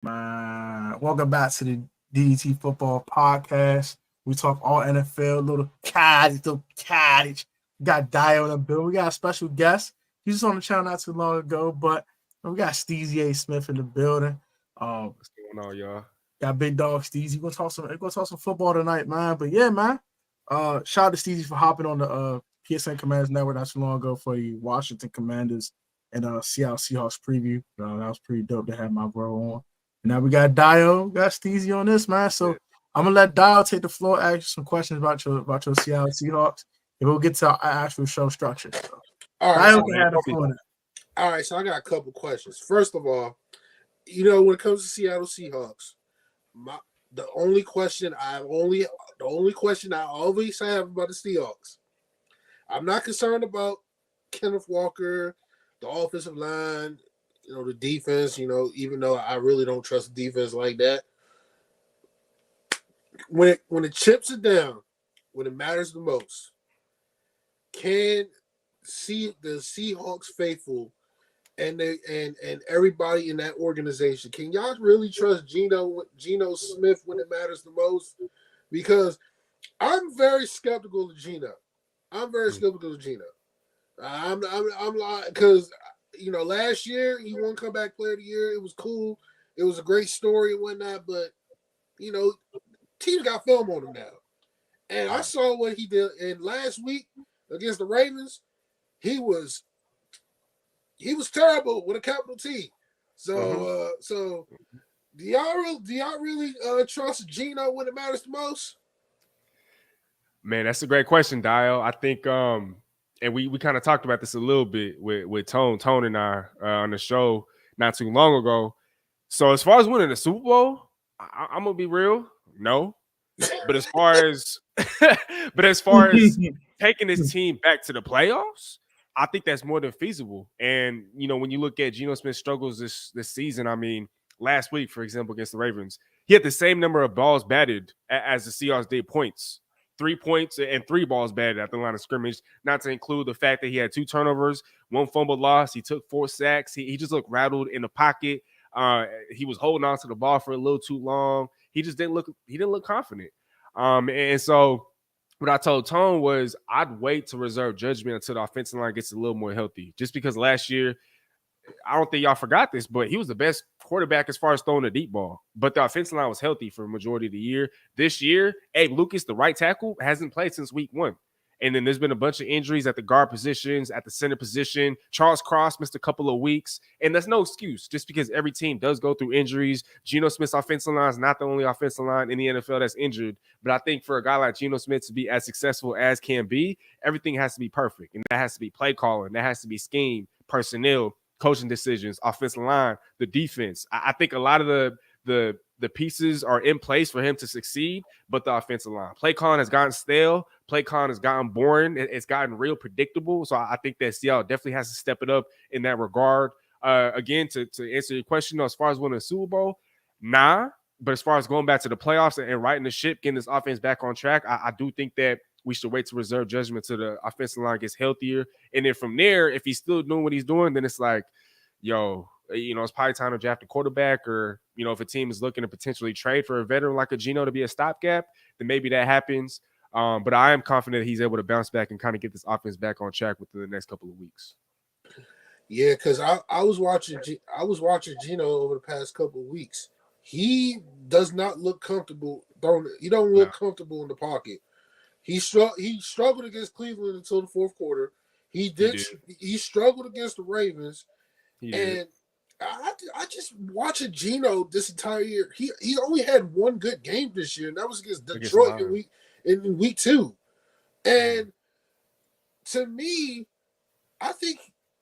Welcome back to the DDT Football Podcast. We talk all NFL, little cottage. We got Dio in the bill. We got a special guest. He was on the channel not too long ago, but we got Steezy A. Smith in the building. What's going on, y'all? Got Big Dog Steezy. We're gonna talk some football tonight, man. But yeah, man. Shout out to Steezy for hopping on the PSN Commanders Network not too long ago for the Washington Commanders and Seattle Seahawks preview. That was pretty dope to have my bro on. And now we got Dio, got Steezy on this, man. So I'm gonna let Dio take the floor, ask you some questions about your Seattle Seahawks, and we'll get to our actual show structure. So, All right, Dio so, can have the floor now. all right. So I got a couple questions. First of all, when it comes to Seattle Seahawks, the only question I always have about the Seahawks, I'm not concerned about Kenneth Walker, the offensive line, the defense. Even though I really don't trust the defense like that. When the chips are down, when it matters the most, can see the Seahawks faithful and everybody in that organization, can y'all really trust Geno Smith when it matters the most? Because I'm very skeptical of Geno. I'm like, because last year he won comeback player of the year. It was cool. It was a great story and whatnot, but teams got film on him now. And I saw what he did in last week against the Ravens. He was terrible with a capital T. So do y'all really trust Geno when it matters the most? Man, that's a great question, Dio. I think and we kind of talked about this a little bit with Tone and I on the show not too long ago. So as far as winning the Super Bowl, I'm gonna be real, no. But as far as taking this team back to the playoffs, I think that's more than feasible. And when you look at Geno Smith's struggles this season, I mean, last week, for example, against the Ravens, he had the same number of balls batted as the Seahawks did points. 3 points and 3 balls batted at the line of scrimmage, not to include the fact that he had 2 turnovers, 1 fumble loss. He took 4 sacks. He just looked rattled in the pocket. He was holding on to the ball for a little too long. He just didn't look confident. And so what I told Tone was I'd wait to reserve judgment until the offensive line gets a little more healthy. Just because last year, I don't think y'all forgot this, but he was the best quarterback as far as throwing the deep ball. But the offensive line was healthy for the majority of the year. This year, Abe Lucas, the right tackle, hasn't played since week 1. And then there's been a bunch of injuries at the guard positions, at the center position. Charles Cross missed a couple of weeks. And that's no excuse, just because every team does go through injuries. Geno Smith's offensive line is not the only offensive line in the NFL that's injured. But I think for a guy like Geno Smith to be as successful as can be, everything has to be perfect. And that has to be play calling. That has to be scheme, personnel, coaching decisions, offensive line, the defense. I think a lot of the pieces are in place for him to succeed, but the offensive line. Play calling has gotten stale. Play calling has gotten boring. It's gotten real predictable. So I think that Seattle definitely has to step it up in that regard. Again, to answer your question, as far as winning a Super Bowl, nah. But as far as going back to the playoffs and righting the ship, getting this offense back on track, I do think that we should wait to reserve judgment till the offensive line gets healthier. And then from there, if he's still doing what he's doing, then it's like, it's probably time to draft a quarterback, or, if a team is looking to potentially trade for a veteran like a Geno to be a stopgap, then maybe that happens. But I am confident that he's able to bounce back and kind of get this offense back on track within the next couple of weeks. Yeah, because I was watching Geno over the past couple of weeks. He does not look comfortable. He don't look comfortable in the pocket. He struggled against Cleveland until the fourth quarter. He struggled against the Ravens. And I just watching Geno this entire year. He only had one good game this year, and that was against Detroit in week 2. And to me, I think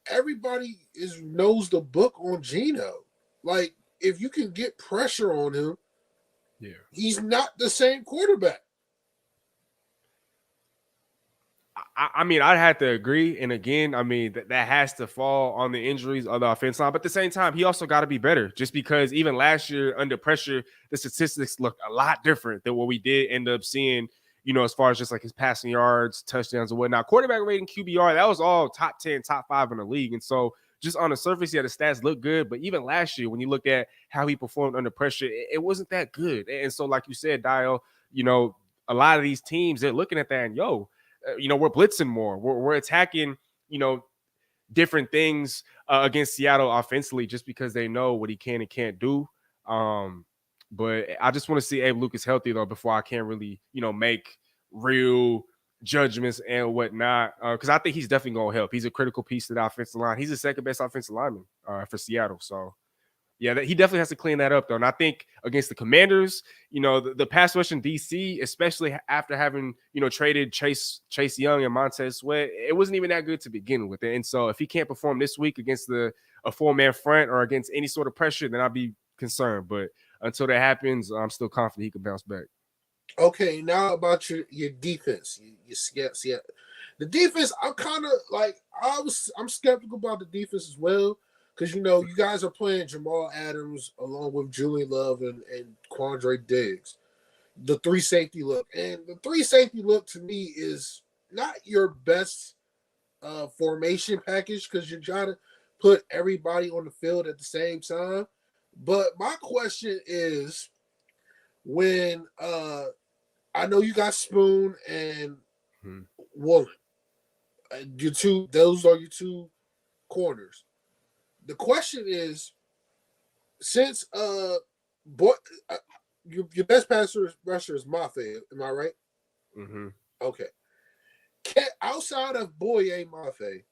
everybody knows the book on Geno. Like, if you can get pressure on him, he's not the same quarterback. I mean, I'd have to agree. And again, I mean, that has to fall on the injuries of the offense line. But at the same time, he also got to be better, just because even last year under pressure, the statistics looked a lot different than what we did end up seeing, as far as just like his passing yards, touchdowns, and whatnot. Quarterback rating, QBR, that was all top 10, top 5 in the league. And so just on the surface, yeah, the stats look good. But even last year, when you look at how he performed under pressure, it wasn't that good. And so, like you said, Dial, a lot of these teams, they're looking at that and, we're blitzing more. We're attacking, different things against Seattle offensively just because they know what he can and can't do. But I just want to see Abe Lucas healthy, though, before I can really, make real judgments and whatnot. Because I think he's definitely going to help. He's a critical piece to the offensive line. He's the second best offensive lineman for Seattle. So, yeah, he definitely has to clean that up, though. And I think against the Commanders, the pass rush in DC, especially after having, traded Chase Young and Montez Sweat, it wasn't even that good to begin with. And so if he can't perform this week against a four-man front or against any sort of pressure, then I'll be concerned. But until that happens, I'm still confident he can bounce back. Okay, now about your defense. The defense, I'm kind of like I'm skeptical about the defense as well. Because, you guys are playing Jamal Adams along with Julian Love and Quandre Diggs. The 3 safety look. And the 3 safety look to me is not your best formation package because you're trying to put everybody on the field at the same time. But my question is when I know you got Spoon and Woolen. Those are your 2 corners. The question is, since your best rusher is Mafe, am I right? Mm-hmm. Okay. Outside of Boye Mafe,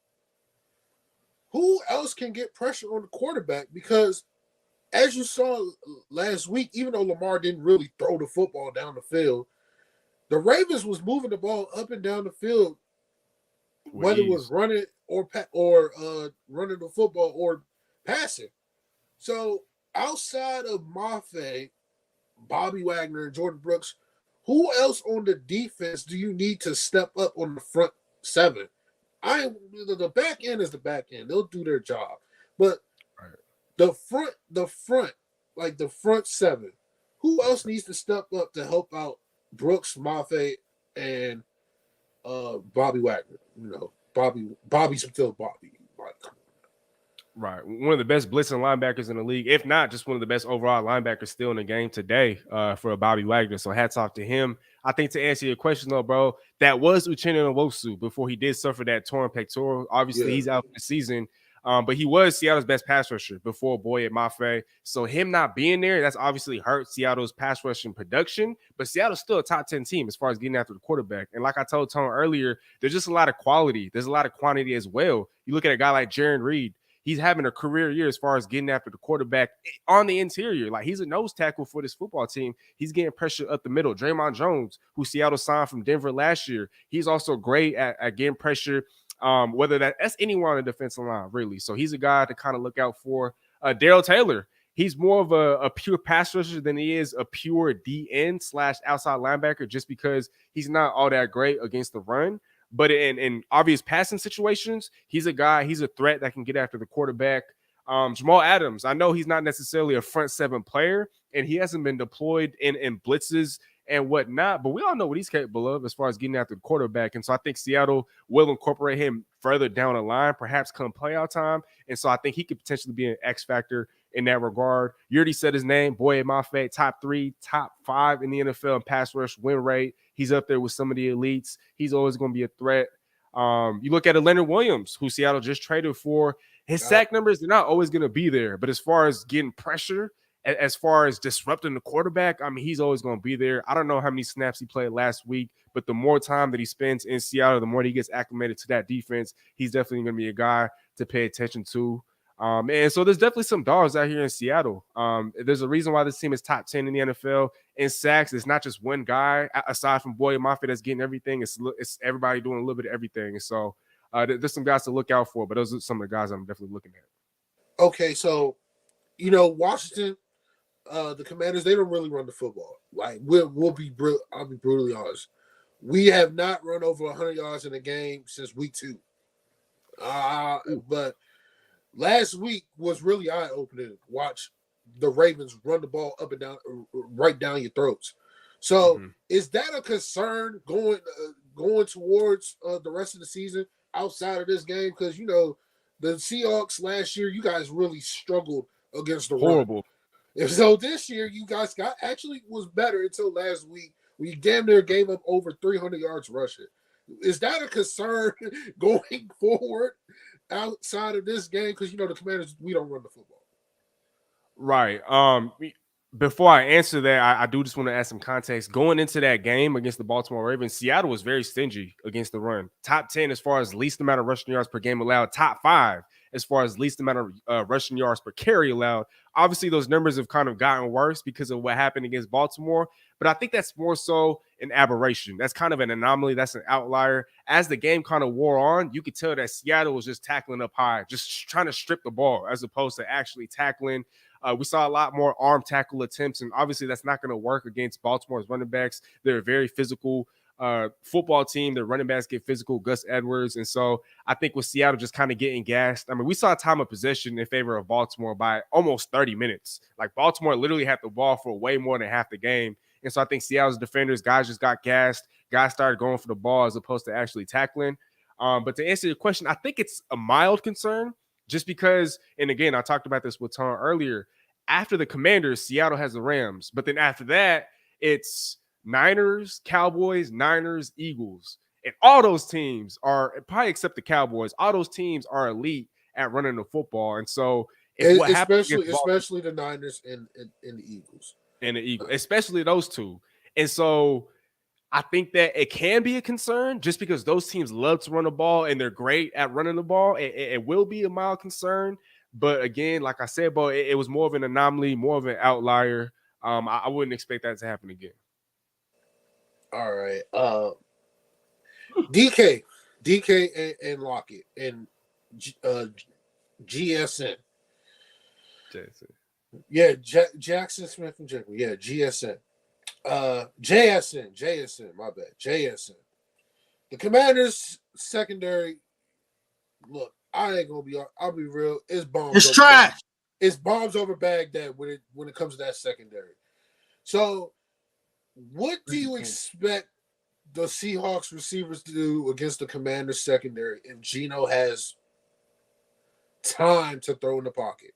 who else can get pressure on the quarterback? Because as you saw last week, even though Lamar didn't really throw the football down the field, the Ravens was moving the ball up and down the field, whether it was running or running the football or passing. So outside of Mafe, Bobby Wagner, and Jordan Brooks, who else on the defense do you need to step up on the front 7? The back end is the back end. They'll do their job. But the front, like the front 7, who else needs to step up to help out Brooks, Mafe, and Bobby Wagner? Bobby's still Bobby. Right. One of the best blitzing linebackers in the league, if not just one of the best overall linebackers still in the game today for Bobby Wagner. So hats off to him. I think to answer your question, though, bro, that was Uchenna Nwosu before he did suffer that torn pectoral. Obviously, he's out for the season. But he was Seattle's best pass rusher before Boye Mafe. So him not being there, that's obviously hurt Seattle's pass rushing production. But Seattle's still a top 10 team as far as getting after the quarterback. And like I told Tone earlier, there's just a lot of quality. There's a lot of quantity as well. You look at a guy like Jaron Reed. He's having a career year as far as getting after the quarterback on the interior. Like, he's a nose tackle for this football team. He's getting pressure up the middle. Draymond Jones, who Seattle signed from Denver last year, he's also great at getting pressure, whether that's anywhere on the defensive line, really. So he's a guy to kind of look out for. Darrell Taylor, he's more of a pure pass rusher than he is a pure DN/outside linebacker just because he's not all that great against the run. But in obvious passing situations, he's a threat that can get after the quarterback. Jamal Adams, I know he's not necessarily a front 7 player, and he hasn't been deployed in blitzes and whatnot, but we all know what he's capable of as far as getting after the quarterback. And so I think Seattle will incorporate him further down the line, perhaps come playoff time. And so I think he could potentially be an X factor in that regard. You already said his name, Boye Mafe, top 3, top 5 in the NFL in pass rush win rate. He's up there with some of the elites. He's always going to be a threat. You look at a Leonard Williams, who Seattle just traded for. His sack numbers, they're not always going to be there. But as far as getting pressure, as far as disrupting the quarterback, I mean, he's always going to be there. I don't know how many snaps he played last week, but the more time that he spends in Seattle, the more he gets acclimated to that defense, he's definitely going to be a guy to pay attention to. And so there's definitely some dogs out here in Seattle. There's a reason why this team is top 10 in the NFL in sacks. It's not just one guy aside from Boye Mafe that's getting everything. It's everybody doing a little bit of everything. And so there's some guys to look out for, but those are some of the guys I'm definitely looking at. Okay, so Washington, the Commanders, they don't really run the football. Like I'll be brutally honest. We have not run over 100 yards in a game since week 2. But last week was really eye-opening. Watch the Ravens run the ball up and down, right down your throats. So, is that a concern going towards the rest of the season outside of this game? Because the Seahawks last year, you guys really struggled against the run. Horrible. And so this year, you guys was better until last week. We damn near gave up over 300 yards rushing. Is that a concern going forward outside of this game? Because the Commanders, we don't run the football. Right. Before I answer that, I do just want to add some context. Going into that game against the Baltimore Ravens, Seattle was very stingy against the run. Top 10 as far as least amount of rushing yards per game allowed. Top 5 as far as least amount of rushing yards per carry allowed. Obviously, those numbers have kind of gotten worse because of what happened against Baltimore. But I think that's more so an aberration. That's kind of an anomaly. That's an outlier. As the game kind of wore on, you could tell that Seattle was just tackling up high, just trying to strip the ball as opposed to actually tackling. We saw a lot more arm tackle attempts, and obviously that's not going to work against Baltimore's running backs. They're a very physical football team. Their running backs get physical, Gus Edwards. And so I think with Seattle just kind of getting gassed, I mean, we saw time of possession in favor of Baltimore by almost 30 minutes. Like Baltimore literally had the ball for way more than half the game. And so I think Seattle's defenders, guys just got gassed. Guys started going for the ball as opposed to actually tackling. But to answer your question, I think it's a mild concern just because, and again, I talked about this with Tom earlier, after the Commanders, Seattle has the Rams. But then after that, it's Niners, Cowboys, Niners, Eagles. And all those teams are, probably except the Cowboys, all those teams are elite at running the football. And so especially the Niners and the Eagles. And the Eagles, especially those two. And so I think that it can be a concern just because those teams love to run the ball and they're great at running the ball. It will be a mild concern. But again, like I said, Bo, it was more of an anomaly, more of an outlier. I wouldn't expect that to happen again. All right. DK and Lockett and GSN. Jason. Yeah, Jackson Smith and Jiggle. Yeah, GSN. JSN, my bad. JSN. The Commanders secondary, look, I'll be real. It's bombs. It's trash. It's bombs over Baghdad when it comes to that secondary. So what do you expect the Seahawks receivers to do against the Commanders secondary if Geno has time to throw in the pocket?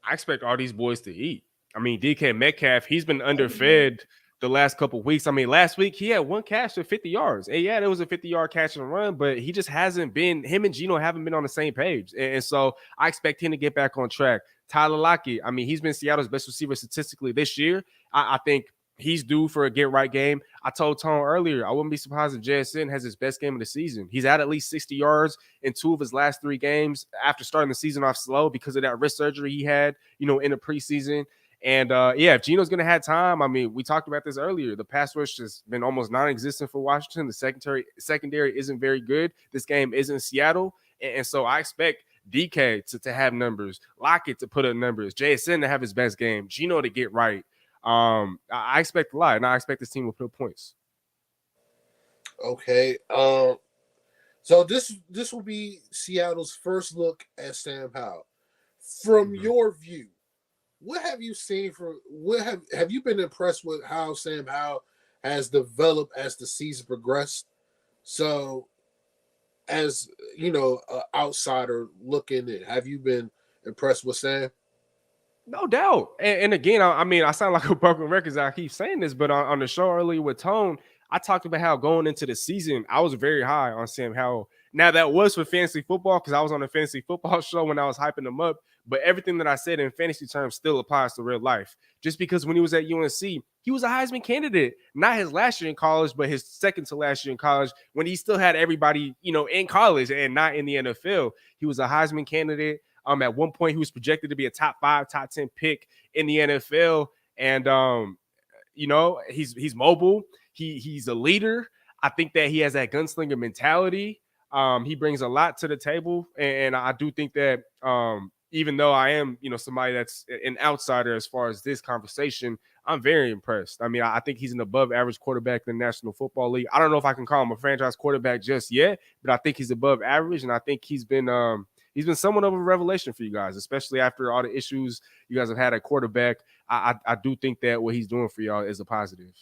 I expect all these boys to eat. I mean, DK Metcalf, he's been underfed the last couple of weeks. I mean, last week he had one catch for 50 yards. And yeah, there was a 50-yard catch and run, but he just hasn't been, him and Geno haven't been on the same page. And so I expect him to get back on track. Tyler Lockett, I mean, he's been Seattle's best receiver statistically this year. I think he's due for a get-right game. I told Tone earlier, I wouldn't be surprised if JSN has his best game of the season. He's at least 60 yards in 2 of his last 3 games after starting the season off slow because of that wrist surgery he had, in the preseason. And, if Geno's going to have time, I mean, we talked about this earlier. The pass rush has been almost non-existent for Washington. The secondary isn't very good. This game isn't Seattle. And so I expect DK to have numbers, Lockett to put up numbers, JSN to have his best game, Geno to get right. I expect a lot, and I expect this team will put up points. Okay. So this will be Seattle's first look at Sam Howell. From your view, what have you seen have you been impressed with how Sam Howell has developed as the season progressed? So, as an outsider looking in, have you been impressed with Sam? No doubt. And again, I mean, I sound like a broken record. I keep saying this, but on the show earlier with Tone, I talked about how going into the season, I was very high on Sam Howell. Now, that was for fantasy football because I was on a fantasy football show when I was hyping him up. But everything that I said in fantasy terms still applies to real life. Just because when he was at UNC, he was a Heisman candidate. Not his last year in college, but his second to last year in college when he still had everybody, in college and not in the NFL. He was a Heisman candidate. At one point, he was projected to be a top 5, top 10 pick in the NFL. And, he's mobile. He's a leader. I think that he has that gunslinger mentality. He brings a lot to the table. And I do think that even though I am, somebody that's an outsider as far as this conversation, I'm very impressed. I mean, I think he's an above average quarterback in the National Football League. I don't know if I can call him a franchise quarterback just yet, but I think he's above average. And I think he's been somewhat of a revelation for you guys, especially after all the issues you guys have had at quarterback. I do think that what he's doing for y'all is a positive.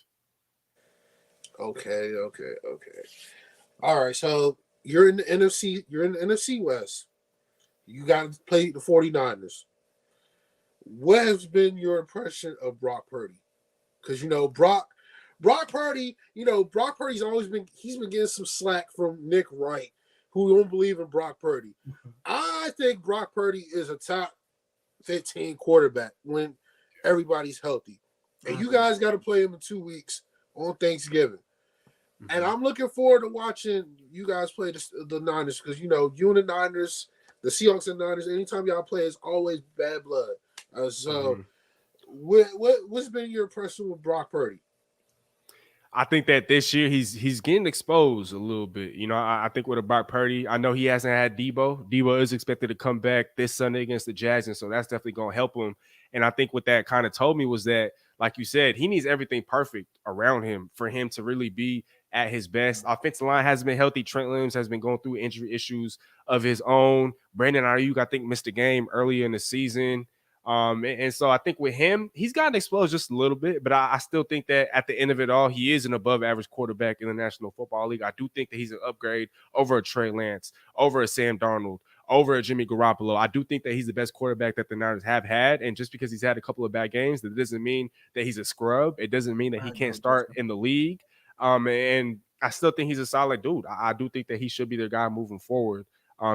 Okay. All right. So you're in the NFC. You're in the NFC West. You got to play the 49ers. What has been your impression of Brock Purdy? Because Brock Purdy. Brock Purdy's always been getting some slack from Nick Wright, who don't believe in Brock Purdy. I think Brock Purdy is a top 15 quarterback when everybody's healthy. And you guys got to play him in 2 weeks on Thanksgiving. And I'm looking forward to watching you guys play the Niners because, you and the Niners, the Seahawks and Niners, anytime y'all play, it's always bad blood. What's been your impression with Brock Purdy? I think that this year he's getting exposed a little bit. I think with a Brock Purdy, I know he hasn't had Debo. Debo is expected to come back this Sunday against the Jags, and so that's definitely going to help him. And I think what that kind of told me was that, like you said, he needs everything perfect around him for him to really be at his best. Offensive line hasn't been healthy. Trent Williams has been going through injury issues of his own. Brandon Ayuk, I think, missed a game earlier in the season. And so I think with him, he's gotten exposed just a little bit, but I still think that at the end of it all, he is an above average quarterback in the National Football League. I do think that he's an upgrade over a Trey Lance, over a Sam Darnold, over a Jimmy Garoppolo. I do think that he's the best quarterback that the Niners have had. And just because he's had a couple of bad games, that doesn't mean that he's a scrub. It doesn't mean that he can't start in the league. And I still think he's a solid dude. I do think that he should be their guy moving forward.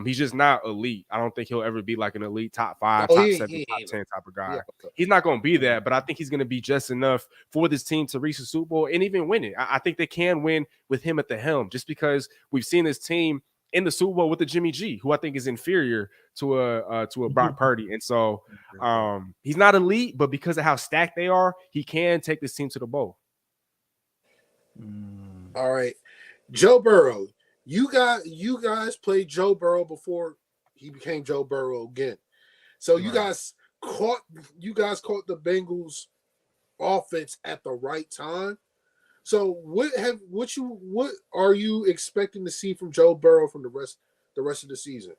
He's just not elite. I don't think he'll ever be like an elite top 5, top 7, top 10 type of guy. Yeah. He's not going to be that, but I think he's going to be just enough for this team to reach the Super Bowl and even win it. I think they can win with him at the helm just because we've seen this team in the Super Bowl with the Jimmy G, who I think is inferior to a Brock Purdy. And so he's not elite, but because of how stacked they are, he can take this team to the bowl. All right. Joe Burrow. You guys played Joe Burrow before he became Joe Burrow again. So you guys caught the Bengals offense at the right time. So what are you expecting to see from Joe Burrow from the rest of the season?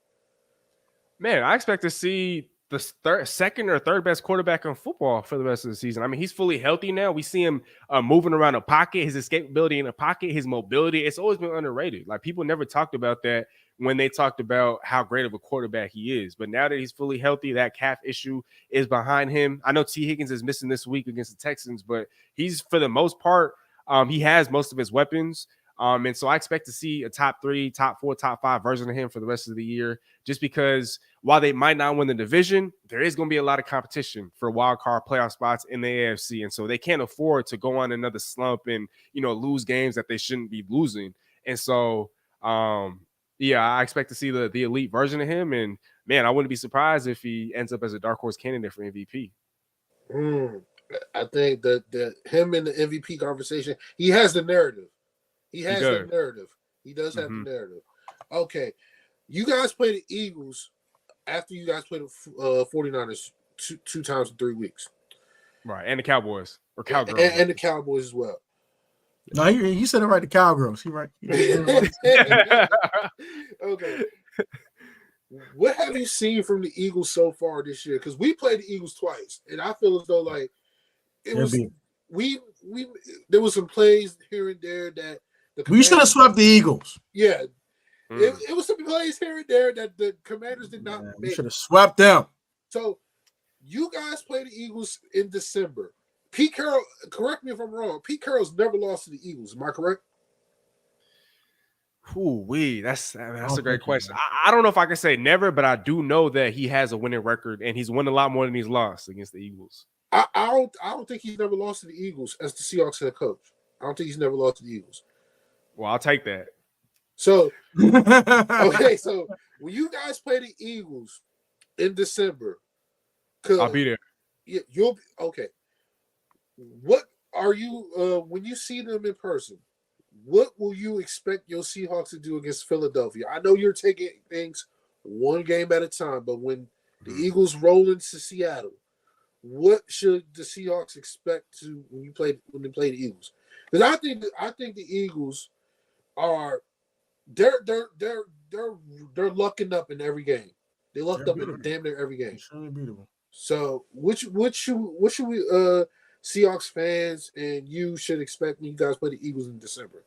Man, I expect to see the second or third best quarterback in football for the rest of the season. I mean, he's fully healthy now. We see him moving around the pocket, his escapability in the pocket, his mobility. It's always been underrated. Like, people never talked about that when they talked about how great of a quarterback he is. But now that he's fully healthy, that calf issue is behind him. I know T. Higgins is missing this week against the Texans, but he's, for the most part, he has most of his weapons. And so I expect to see a top 3, top 4, top 5 version of him for the rest of the year, just because while they might not win the division, there is going to be a lot of competition for wild card playoff spots in the AFC. And so they can't afford to go on another slump and, lose games that they shouldn't be losing. And so, I expect to see the elite version of him. And man, I wouldn't be surprised if he ends up as a dark horse candidate for MVP. I think that him in the MVP conversation, he has the narrative. He has the narrative. He does have the narrative. Okay. You guys play the Eagles after you guys play the 49ers two times in 3 weeks. Right. And the Cowboys. Or Cowgirls. And the Cowboys as well. No, he said it right. The Cowgirls. He right. Okay. What have you seen from the Eagles so far this year? Because we played the Eagles twice, and I feel as though like it was there was some plays here and there that we should have swept the Eagles. Yeah. It was some plays here and there that the Commanders did not make. We should have swept them. So you guys play the Eagles in December. Pete Carroll, correct me if I'm wrong, Pete Carroll's never lost to the Eagles. Am I correct? That's a great question. I don't know if I can say never, but I do know that he has a winning record and he's won a lot more than he's lost against the Eagles. I don't think he's never lost to the Eagles as the Seahawks head coach. I don't think he's never lost to the Eagles. Well, I'll take that. So, okay, so when you guys play the Eagles in December, I'll be there. Yeah, you'll be okay. What are you when you see them in person? What will you expect your Seahawks to do against Philadelphia? I know you're taking things one game at a time, but when the Eagles roll into Seattle, what should the Seahawks expect to when they play the Eagles? Because I think the Eagles are they're lucking up in every game. They lucked up in damn near every game. So what should we Seahawks fans and you should expect when you guys play the Eagles in December?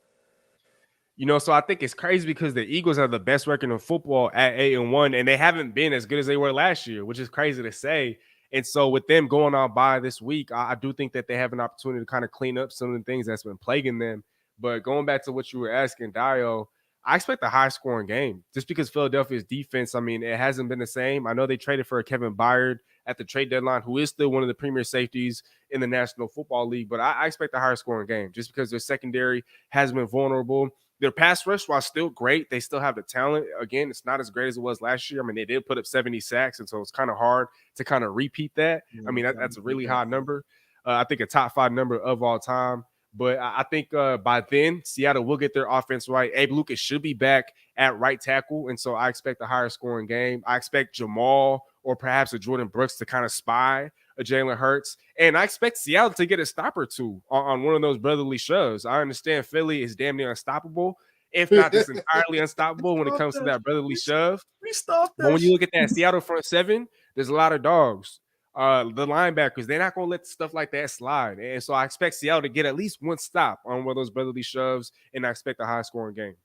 So I think it's crazy because the Eagles have the best record in football at 8-1, and they haven't been as good as they were last year, which is crazy to say. And so with them going on by this week, I do think that they have an opportunity to kind of clean up some of the things that's been plaguing them. But going back to what you were asking, Dio, I expect a high-scoring game just because Philadelphia's defense, I mean, it hasn't been the same. I know they traded for Kevin Byard at the trade deadline, who is still one of the premier safeties in the National Football League. But I expect a higher-scoring game just because their secondary has been vulnerable. Their pass rush, while still great, they still have the talent. Again, it's not as great as it was last year. I mean, they did put up 70 sacks, and so it's kind of hard to kind of repeat that. I mean, that's a really high number. I think a top 5 number of all time. But I think by then, Seattle will get their offense right. Abe Lucas should be back at right tackle, and so I expect a higher scoring game. I expect Jamal or perhaps a Jordan Brooks to kind of spy a Jalen Hurts. And I expect Seattle to get a stop or two on one of those brotherly shoves. I understand Philly is damn near unstoppable, if not just entirely unstoppable when it comes to that brotherly shove. But when you look at that Seattle front seven, there's a lot of dogs. The linebackers, they're not going to let stuff like that slide. And so I expect Seattle to get at least one stop on one of those brotherly shoves, and I expect a high-scoring game.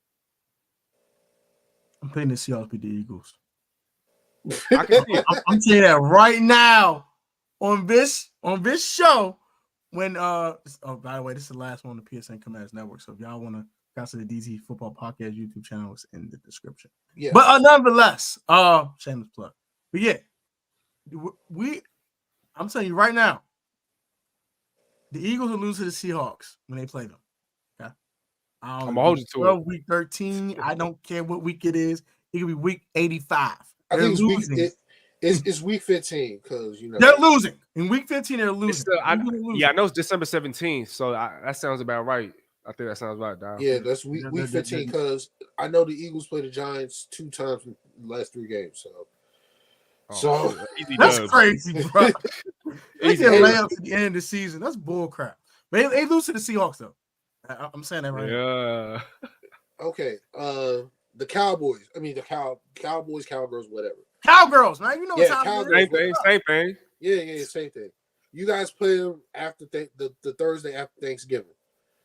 I'm playing the Seahawks beat the Eagles. I'm saying that right now on this show. When by the way, this is the last one on the PSN Commanders Network. So if y'all want to go to the DZ Football Podcast YouTube channel, it's in the description. Yeah. But nonetheless, shameless plug. But yeah, I'm telling you right now, the Eagles will lose to the Seahawks when they play them. Okay, I'm gonna hold you to it. Week 13. I don't care what week it is. It could be week 85. I think it's week 15 because they're losing in week 15. They're losing. I know it's December 17th, so that sounds about right. I think that sounds right, Don. Yeah, that's week 15 because I know the Eagles play the Giants 2 times in the last 3 games. So that's crazy, bro. They can lay up at the end of the season. That's bull crap. But they lose to the Seahawks though. I'm saying that right now. Okay. The Cowboys. I mean the Cowboys, Cowgirls, whatever. Cowgirls, man. You know what time Cowgirls. Same thing. Yeah, same thing. You guys play them after the Thursday after Thanksgiving.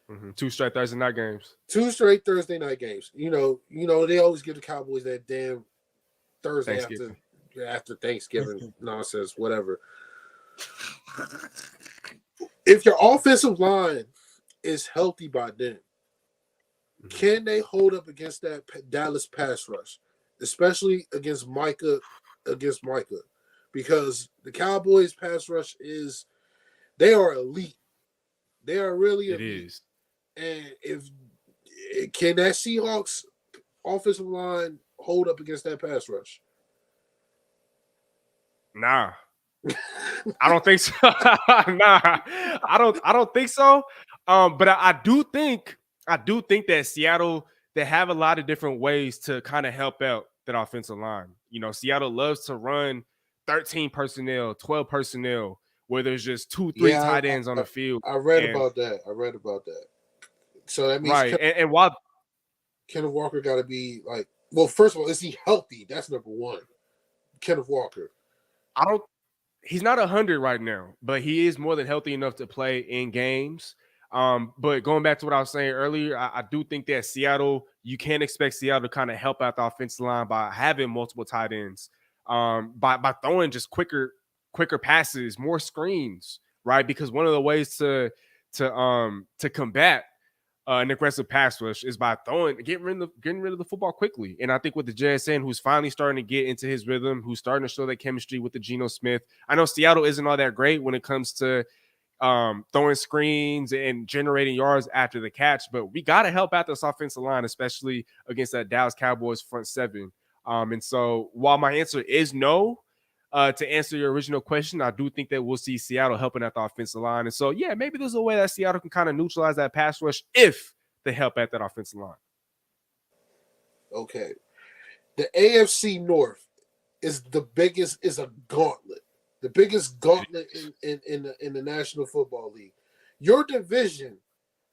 Mm-hmm. 2 straight Thursday night games. 2 straight Thursday night games. You know they always give the Cowboys that damn Thursday after Thanksgiving nonsense, whatever. If your offensive line is healthy by then, can they hold up against that Dallas pass rush, especially against Micah? Because the Cowboys pass rush they are elite. They are really elite. It is. And can that Seahawks offensive line hold up against that pass rush? Nah. I don't think so. I don't think so. But I do think that Seattle, they have a lot of different ways to kind of help out that offensive line. Seattle loves to run 13 personnel, 12 personnel, where there's just 2-3 tight ends on the field. I read about that. So that means and while Kenneth Walker got to be like, well, first of all, is he healthy? That's number one. Kenneth Walker. He's not 100 right now, but he is more than healthy enough to play in games. But going back to what I was saying earlier, I do think that Seattle, you can't expect Seattle to kind of help out the offensive line by having multiple tight ends, by throwing just quicker passes, more screens, right? Because one of the ways to combat an aggressive pass rush is by getting rid of the football quickly. And I think with the JSN, who's finally starting to get into his rhythm, who's starting to show that chemistry with the Geno Smith. I know Seattle isn't all that great when it comes to throwing screens and generating yards after the catch, but we got to help out this offensive line, especially against that Dallas Cowboys front seven. And so while my answer is no, to answer your original question, I do think that we'll see Seattle helping out the offensive line. And so, yeah, maybe there's a way that Seattle can kind of neutralize that pass rush if they help at that offensive line. Okay. The AFC North is a gauntlet. The biggest gauntlet in the National Football League. Your division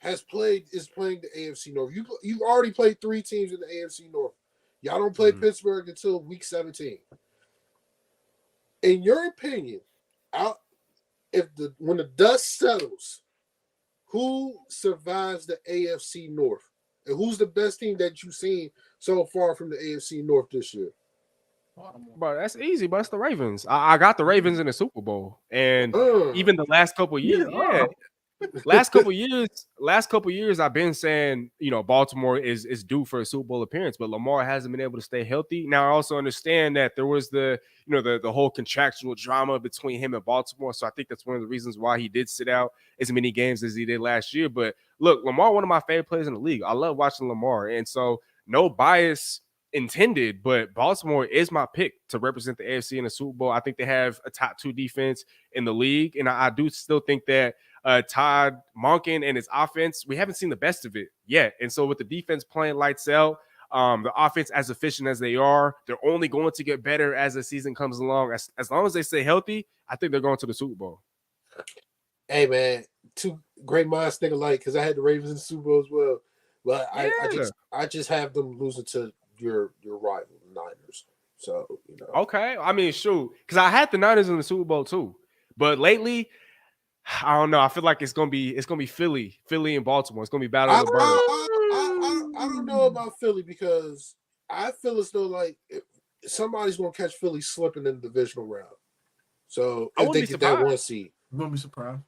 is playing the AFC North. You've already played 3 teams in the AFC North. Y'all don't play Pittsburgh until week 17. In your opinion, when the dust settles, who survives the AFC North? And who's the best team that you've seen so far from the AFC North this year? But that's easy. But it's the Ravens. I got the Ravens in the Super Bowl, and even the last couple of years, last couple of years, I've been saying, Baltimore is due for a Super Bowl appearance, but Lamar hasn't been able to stay healthy. Now I also understand that there was the whole contractual drama between him and Baltimore, so I think that's one of the reasons why he did sit out as many games as he did last year. But look, Lamar, one of my favorite players in the league. I love watching Lamar, and so no bias intended, but Baltimore is my pick to represent the AFC in the Super Bowl. I think they have a top 2 defense in the league, and I do still think that Todd Monken and his offense, we haven't seen the best of it yet. And so with the defense playing lights out, the offense as efficient as they are, they're only going to get better as the season comes along. As long as they stay healthy, I think they're going to the Super Bowl. Hey, man, 2 great minds think alike, because I had the Ravens in the Super Bowl as well. But I just have them losing to your rival, the Niners. So, Okay. I mean, shoot, because I had the Niners in the Super Bowl too. But lately, I don't know. I feel like it's gonna be Philly and Baltimore. It's gonna be battle of the birds. I don't know about Philly, because I feel as though like somebody's gonna catch Philly slipping in the divisional round. So if they get that 1 seed, I'm gonna be surprised.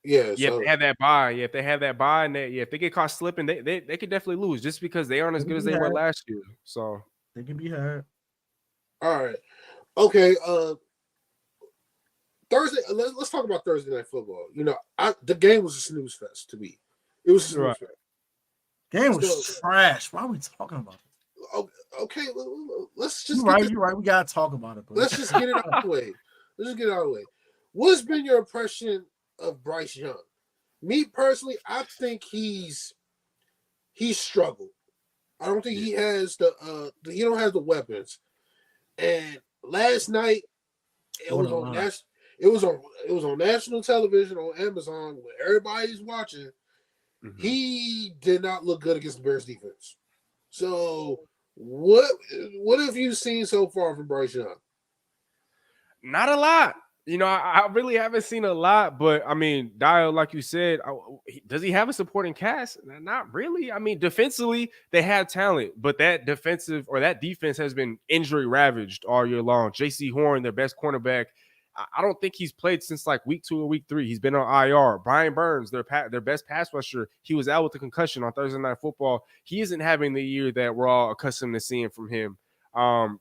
Yeah, if they have that bye, if they have that bye, and if they get caught slipping, they could definitely lose just because they aren't as good as they were last year. So they can be had. All right, okay. Thursday. Let's talk about Thursday Night Football. The game was a snooze fest to me. It was a snooze fest. Game was trash. Why are we talking about it? Okay, let's just. You're right. We gotta talk about it. Bro. Let's just get it out of the way. What's been your impression of Bryce Young? Me personally, I think he's struggled. I don't think he has he don't have the weapons. And last night it was on national television on Amazon where everybody's watching. Mm-hmm. He did not look good against the Bears defense. So what have you seen so far from Bryce Young? Not a lot. I really haven't seen a lot, but I mean, Dial, like you said, does he have a supporting cast? Not really. I mean, defensively, they have talent, but that defense has been injury ravaged all year long. J.C. Horn, their best cornerback, I don't think he's played since like week 2 or week 3. He's been on IR. Brian Burns, their best pass rusher, he was out with a concussion on Thursday Night Football. He isn't having the year that we're all accustomed to seeing from him.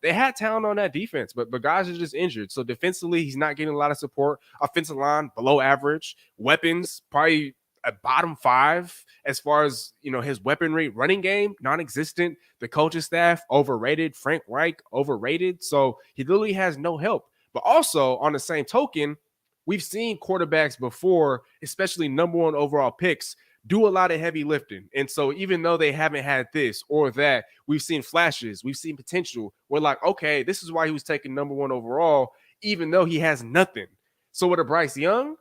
They had talent on that defense, but guys are just injured. So defensively, he's not getting a lot of support. Offensive line, below average. Weapons, probably a bottom 5 as far as, his weaponry. Running game, non-existent. The coaching staff, overrated. Frank Reich, overrated. So he literally has no help. But also, on the same token, we've seen quarterbacks before, especially number 1 overall picks, do a lot of heavy lifting. And so even though they haven't had this or that, we've seen flashes, we've seen potential. We're like, okay, this is why he was taken number 1 overall, even though he has nothing. So with a Bryce Young,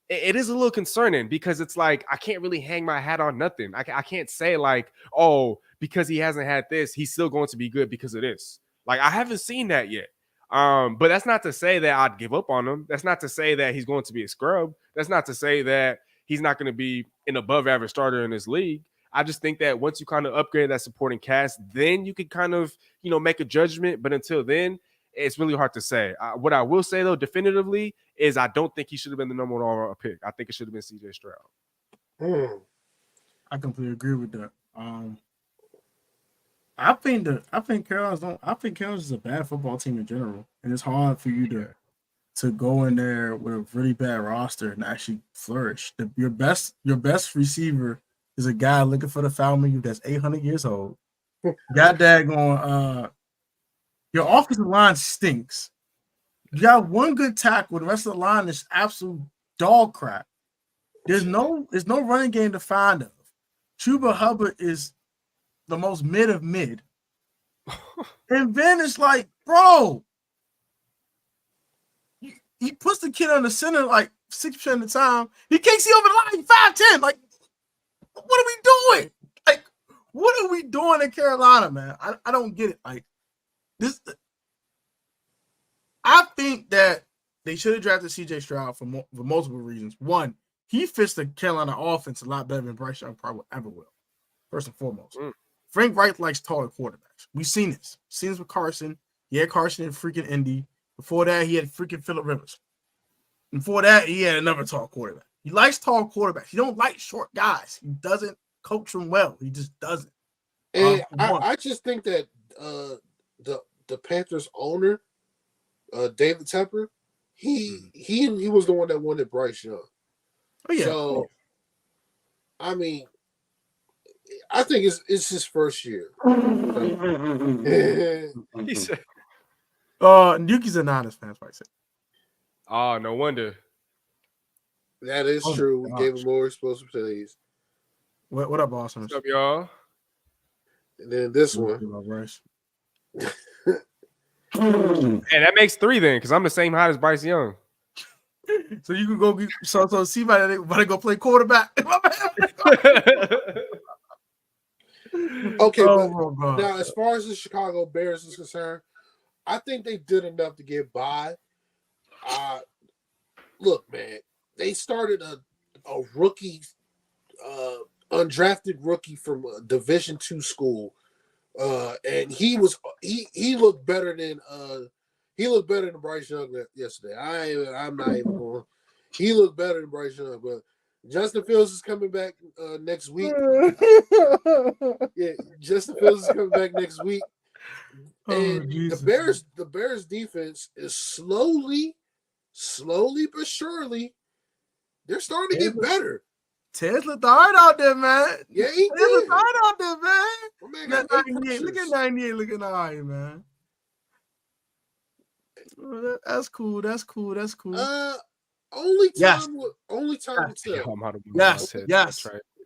it is a little concerning because it's like, I can't really hang my hat on nothing. I can't say like, oh, because he hasn't had this, he's still going to be good because of this. Like, I haven't seen that yet. But that's not to say that I'd give up on him. That's not to say that he's going to be a scrub. That's not to say that he's not going to be an above average starter in this league. I just think that once you kind of upgrade that supporting cast, then you can kind of, make a judgment. But until then, it's really hard to say. What I will say, though, definitively, is I don't think he should have been the number 1 overall pick. I think it should have been C.J. Stroud. I completely agree with that. I think Carolina's is a bad football team in general, and it's hard for you to go in there with a really bad roster and actually flourish. Your best receiver is a guy looking for the foul menu that's 800 years old. Got that going. Your offensive line stinks. You got one good tackle. The rest of the line is absolute dog crap. There's no running game to find of. Chuba Hubbard is the most mid of mid. And then it's like, bro, he puts the kid on the center like 6% of the time. He can't see over the line. 5'10". Like, what are we doing? Like, what are we doing in Carolina, man? I don't get it. Like, this. I think that they should have drafted C.J. Stroud for multiple reasons. One, he fits the Carolina offense a lot better than Bryce Young probably ever will. first and foremost. Mm. Frank Wright likes taller quarterbacks. We've seen this. Seen this with Carson. He had Carson in freaking Indy. Before that, he had freaking Phillip Rivers. And before that, he had another tall quarterback. He likes tall quarterbacks. He don't like short guys. He doesn't coach them well. He just doesn't. And I just think that the Panthers owner, David Tepper, he was the one that wanted Bryce Young. Oh yeah. So, I mean, I think it's his first year. He said, Yuki's a Niners fan, so I said. "Oh, no wonder." That is true. We gave him more explosive plays. What up, Boston? What's up, y'all? And then this one. And that makes 3 then, because I'm the same height as Bryce Young. So you can go so see about to go play quarterback. Okay, now as far as the Chicago Bears is concerned, I think they did enough to get by. Look, man, they started a rookie, undrafted rookie from a Division II school, and he looked better than Bryce Young yesterday. I'm not even going. He looked better than Bryce Young, but Justin Fields is coming back next week. Yeah, Justin Fields is coming back next week. And the Bears defense is slowly but surely, they're starting to get better. Tez looked hard out there, man. Yeah, he Tez looked hard out there, man. Man, Look at 98 looking all right, man. That's cool. Only time will tell.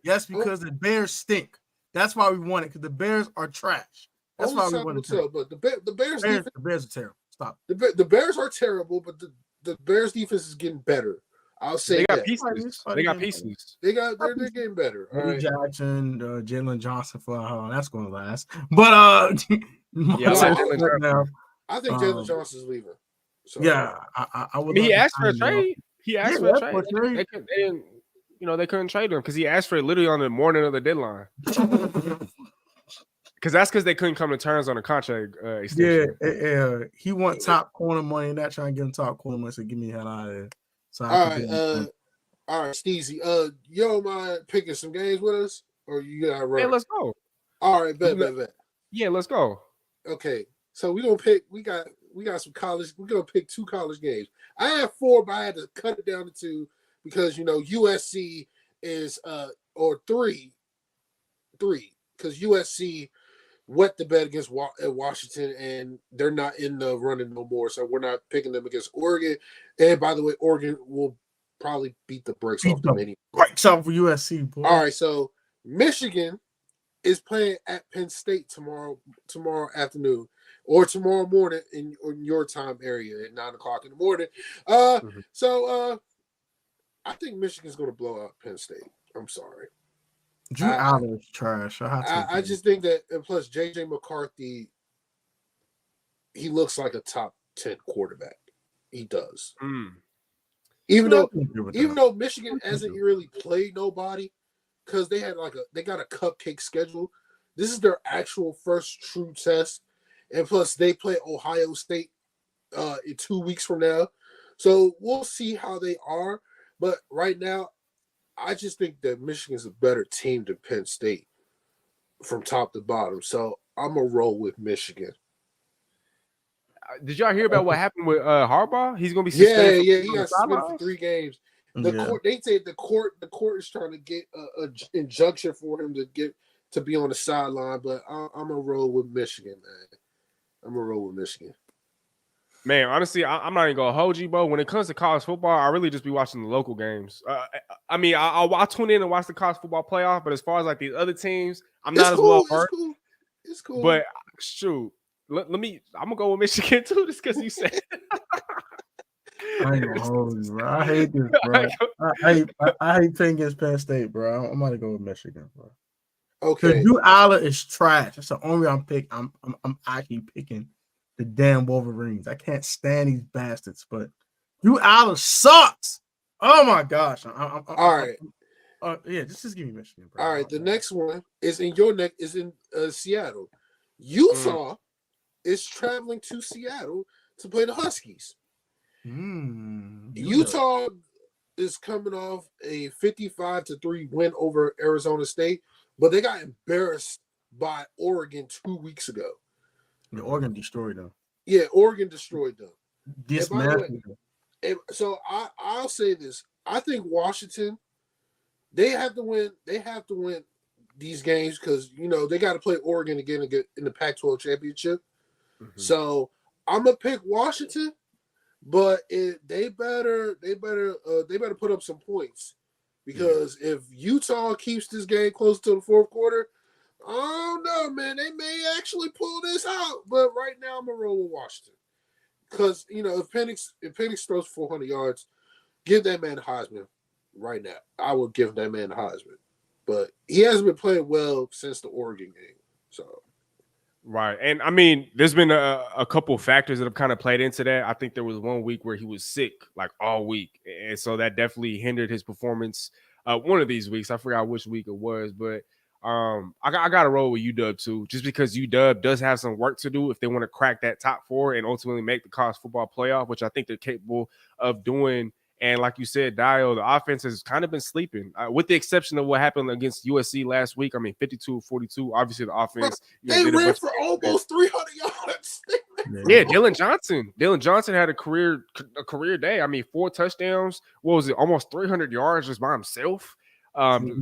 Yes, because the Bears stink. That's why we want it, because the Bears are trash. That's why we want it. But the Bears defense, the Bears are terrible. Stop. The Bears are terrible, but the Bears defense is getting better. I'll say they got that. pieces. They got pieces. They're getting better. All right. Jackson, Jalen Johnson for that's going to last. But I think Jalen Johnson's leaving. So, yeah, I would. He asked for a trade. He asked for a trade. They couldn't trade him because he asked for it literally on the morning of the deadline. Because they couldn't come to terms on a contract extension. Yeah, he want top corner money, not trying to get him top corner money. So give me the hell out of there. So all right, Steezy. You don't mind picking some games with us, or you got to run? Hey, let's go. All right, bet. Yeah, let's go. Okay, so we gonna pick. We got some college. We're gonna pick 2 college games. I have 4, but I had to cut it down to 2 because USC is or 3 because USC wet the bed against Washington, and they're not in the running no more. So we're not picking them against Oregon. And by the way, Oregon will probably beat the brakes off them anyway. Brakes off for USC, boy. All right, so Michigan is playing at Penn State tomorrow afternoon or tomorrow morning in your time area at 9:00 in the morning. So I think Michigan's going to blow out Penn State. I'm sorry. Drew Allen is trash. I just think that, and plus JJ McCarthy, he looks like a top 10 quarterback. He does. Even though Michigan hasn't really played nobody because they got a cupcake schedule. This is their actual first true test, and plus they play Ohio State in 2 weeks from now. So we'll see how they are. But right now, I just think that Michigan's a better team than Penn State from top to bottom. So I'm going to roll with Michigan. Did y'all hear about what happened with Harbaugh? He's going to be suspended. Yeah. He got suspended for 3 games. Court, they say the court is trying to get an injunction for him to be on the sideline. But I'm going to roll with Michigan, man. I'm going to roll with Michigan. Man, honestly, I'm not even gonna hold you, bro. When it comes to college football, I really just be watching the local games. I mean, I'll tune in and watch the college football playoff, but as far as like these other teams, I'm not as well versed. It's cool. But shoot, I'm gonna go with Michigan too, just because you said. I ain't gonna hold you, bro. I hate this, bro. I hate playing against Penn State, bro. I'm gonna go with Michigan, bro. Okay. Drew Allen is trash. That's the only I'm actually picking. The damn Wolverines. I can't stand these bastards, but Drew Allen sucks. Oh my gosh. All right. Yeah, just give me Michigan, bro. All right, the next one is in your neck is in Seattle. Utah is traveling to Seattle to play the Huskies. Utah is coming off a 55-3 win over Arizona State, but they got embarrassed by Oregon 2 weeks ago. Yeah, Oregon destroyed them. Yeah, Oregon destroyed them. So I'll say this. I think Washington, they have to win. They have to win these games because they got to play Oregon again in the Pac-12 championship. Mm-hmm. So I'm gonna pick Washington, but they better put up some points because if Utah keeps this game close to the fourth quarter, I don't know, man. They may actually pull this out. But right now, I'm gonna roll with Washington because if Penix throws 400 yards, give that man a Heisman right now. I would give that man a Heisman. But he hasn't been playing well since the Oregon game. So, right. And I mean, there's been a couple of factors that have kind of played into that. I think there was 1 week where he was sick like all week. And so that definitely hindered his performance one of these weeks. I forgot which week it was, but I got to roll with UW too, just because UW does have some work to do if they want to crack that top 4 and ultimately make the college football playoff, which I think they're capable of doing. And like you said, Dio, the offense has kind of been sleeping, with the exception of what happened against USC last week. I mean, 52-42. Obviously, the offense. They ran for almost 300 yards. Yeah, Dylan Johnson. Dylan Johnson had a career day. I mean, 4 touchdowns. What was it? Almost 300 yards just by himself,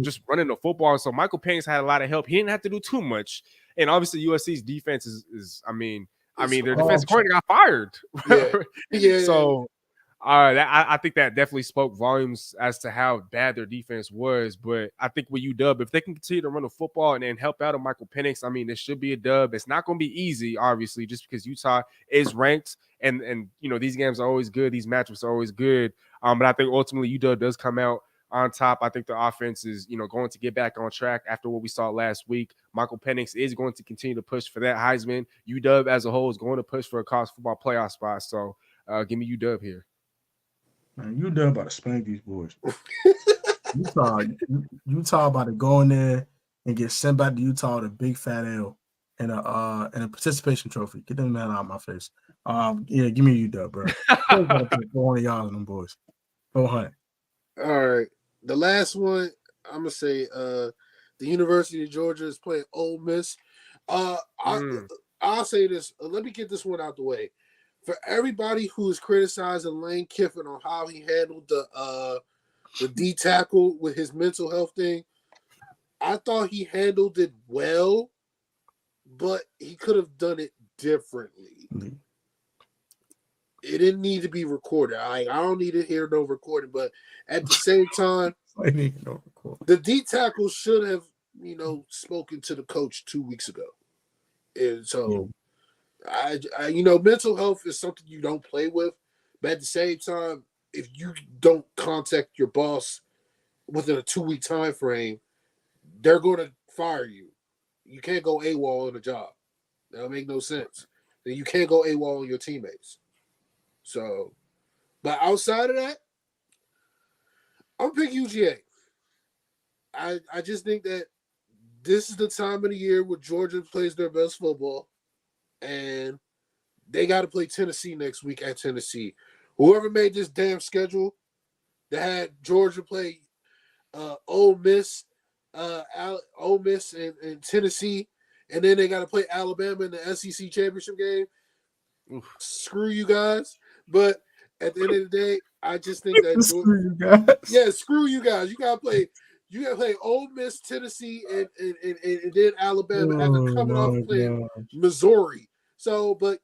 just running the football. So Michael Penix had a lot of help. He didn't have to do too much. And obviously, USC's defense is I mean, their defensive coordinator got fired. Yeah. So. I think that definitely spoke volumes as to how bad their defense was. But I think with UW, if they can continue to run the football and then help out on Michael Penix, I mean, this should be a dub. It's not going to be easy, obviously, just because Utah is ranked. And these games are always good. These matchups are always good. But I think ultimately UW does come out on top. I think the offense is, going to get back on track after what we saw last week. Michael Penix is going to continue to push for that Heisman. UW as a whole is going to push for a college football playoff spot. So give me UW here. Man, UW about to spank these boys. Utah about to go in there and get sent back to Utah with a big fat L and a participation trophy. Get them man out of my face. Yeah, give me UW, bro. 400 yards on them boys. 400. All right. The last one, I'm gonna say the University of Georgia is playing Ole Miss. I'll say this. Let me get this one out the way. For everybody who is criticizing Lane Kiffin on how he handled the D tackle with his mental health thing, I thought he handled it well, but he could have done it differently. Mm-hmm. It didn't need to be recorded. I don't need to hear no recording, but at the same time, the D tackle should have, spoken to the coach 2 weeks ago. And so mental health is something you don't play with, but at the same time, if you don't contact your boss within a 2-week time frame, they're going to fire you. You can't go AWOL in a job. That'll make no sense. Then you can't go AWOL on your teammates. So, but outside of that, I'm picking UGA. I just think that this is the time of the year where Georgia plays their best football. And they got to play Tennessee next week at Tennessee. Whoever made this damn schedule that had Georgia play Ole Miss and Tennessee, and then they got to play Alabama in the SEC championship game. Oof. Screw you guys. But at the end of the day, I just think that screw you guys. Yeah, screw you guys. You gotta play Ole Miss, Tennessee, and then Alabama after coming off playing Missouri. So, but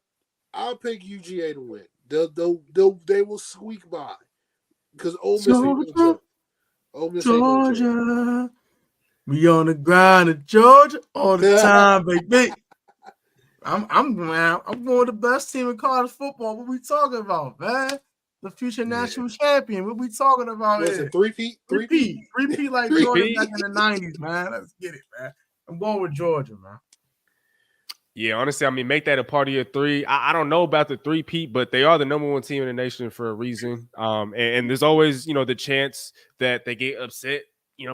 I'll pick UGA to win. They will squeak by because Ole Miss Georgia. We on the grind of Georgia all the time, baby. I'm going the best team in college football. What we talking about, man? The future national champion. What we talking about? Is it three-peat like Jordan back in the 90s, man. Let's get it, man. I'm going with Georgia, man. Yeah, honestly, I mean, make that a part of your 3. I don't know about the 3-peat, but they are the number 1 team in the nation for a reason. And there's always, the chance that they get upset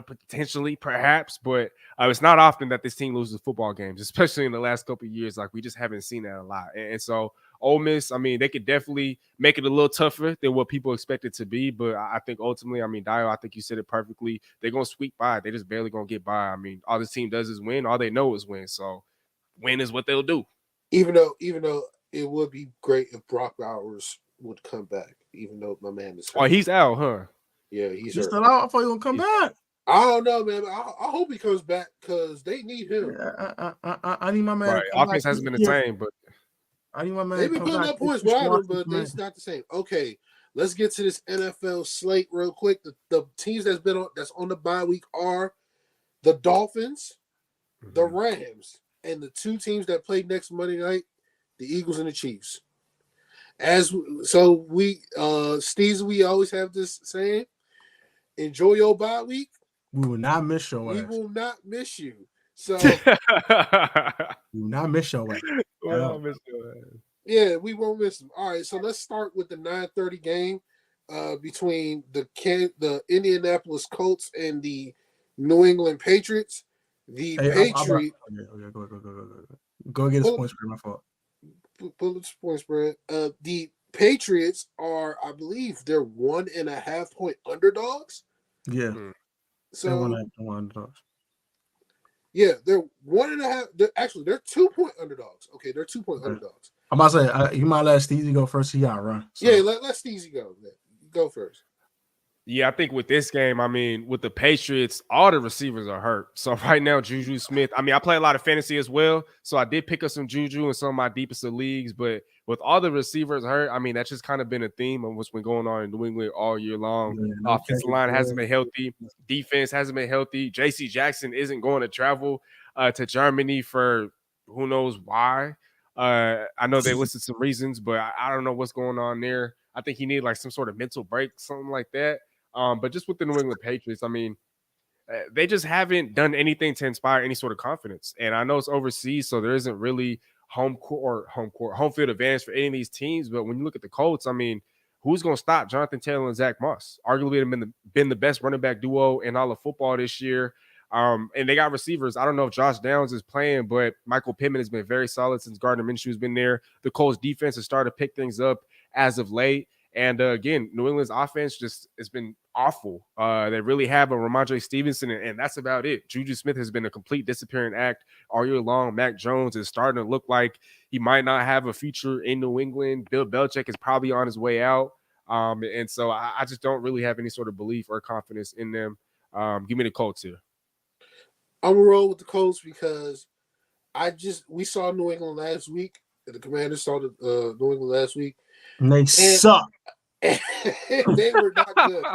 potentially, perhaps, but it's not often that this team loses football games, especially in the last couple of years. Like, we just haven't seen that a lot. And so Ole Miss, I mean, they could definitely make it a little tougher than what people expect it to be. But I think ultimately, I mean, Dio, I think you said it perfectly. They're going to squeak by. They're just barely going to get by. I mean, all this team does is win. All they know is win. So win is what they'll do. Even though it would be great if Brock Bowers would come back, even though my man is hurt. Oh, he's out, huh? Yeah, he's still out. I thought he was going to come back. I don't know, man. I hope he comes back because they need him. I need my man. Right. Offense hasn't been the same, but I need my man. They've been putting up points without him, but it's not the same. Okay, let's get to this NFL slate real quick. The teams that's on the bye week are the Dolphins, the Rams, and the two teams that play next Monday night, the Eagles and the Chiefs. We always have this saying, enjoy your bye week. We will not miss your ass. We will not miss you. So we will not miss your ass. Yeah, we won't miss them. All right, so let's start with the 9:30 game between the Indianapolis Colts and the New England Patriots. The Patriots. Go get a point spread. My fault. Pull the point spread. The Patriots are, I believe, they're 1.5 point underdogs. Yeah. So they're 1 underdogs. Yeah, they're 1.5. They're 2 point underdogs. Okay, they're 2 point underdogs. I'm about to say you might let Steezy go first. He got run. So. Yeah, let Steezy go. Go first. Yeah, I think with this game, I mean, with the Patriots, all the receivers are hurt. So right now, Juju Smith, I mean, I play a lot of fantasy as well. So I did pick up some Juju in some of my deepest of leagues. But with all the receivers hurt, I mean, that's just kind of been a theme of what's been going on in New England all year long. Offensive line hasn't been healthy. Defense hasn't been healthy. J.C. Jackson isn't going to travel to Germany for who knows why. I know they listed some reasons, but I don't know what's going on there. I think he needed like some sort of mental break, something like that. But just with the New England Patriots, I mean, they just haven't done anything to inspire any sort of confidence. And I know it's overseas, so there isn't really home field advantage for any of these teams. But when you look at the Colts, I mean, who's going to stop Jonathan Taylor and Zach Moss? Arguably, they've been the best running back duo in all of football this year. And they got receivers. I don't know if Josh Downs is playing, but Michael Pittman has been very solid since Gardner Minshew has been there. The Colts defense has started to pick things up as of late. And again, New England's offense it's been awful. They really have a Ramondre Stevenson, and that's about it. Juju Smith has been a complete disappearing act all year long. Mac Jones is starting to look like he might not have a future in New England. Bill Belichick is probably on his way out. And so I just don't really have any sort of belief or confidence in them. Give me the Colts here. I'm going to roll with the Colts because we saw New England last week. The Commanders saw the New England last week. And they suck. They were not good.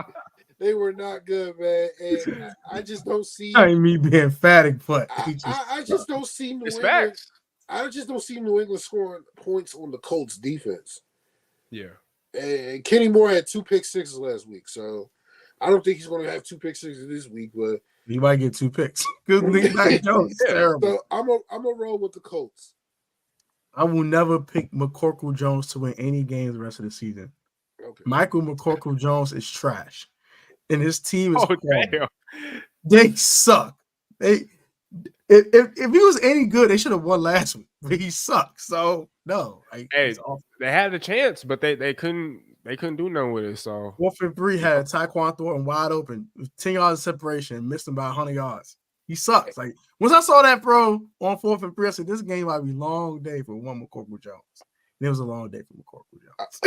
They were not good, man. And I just don't see. I ain't me being emphatic, but I just don't see New England. Facts. I just don't see New England scoring points on the Colts defense. Yeah. And Kenny Moore had 2 pick sixes last week, so I don't think he's going to have 2 pick sixes this week. But he might get 2 picks. Good Mac Jones, terrible. So I'm a roll with the Colts. I will never pick McCorkle Jones to win any games the rest of the season. Okay. Michael McCorkle Jones is trash, and his team is damn. They suck. If he was any good, they should have won last week. But he sucks. So no. They had a chance, but they couldn't do nothing with it. So 4th and 3 had Tyquan Thornton wide open, 10 yards of separation, missed him by 100 yards. He sucks. Like once I saw that throw on 4th and 3, I said this game might be a long day for one McCorkle Jones. And it was a long day for McCorkle Jones.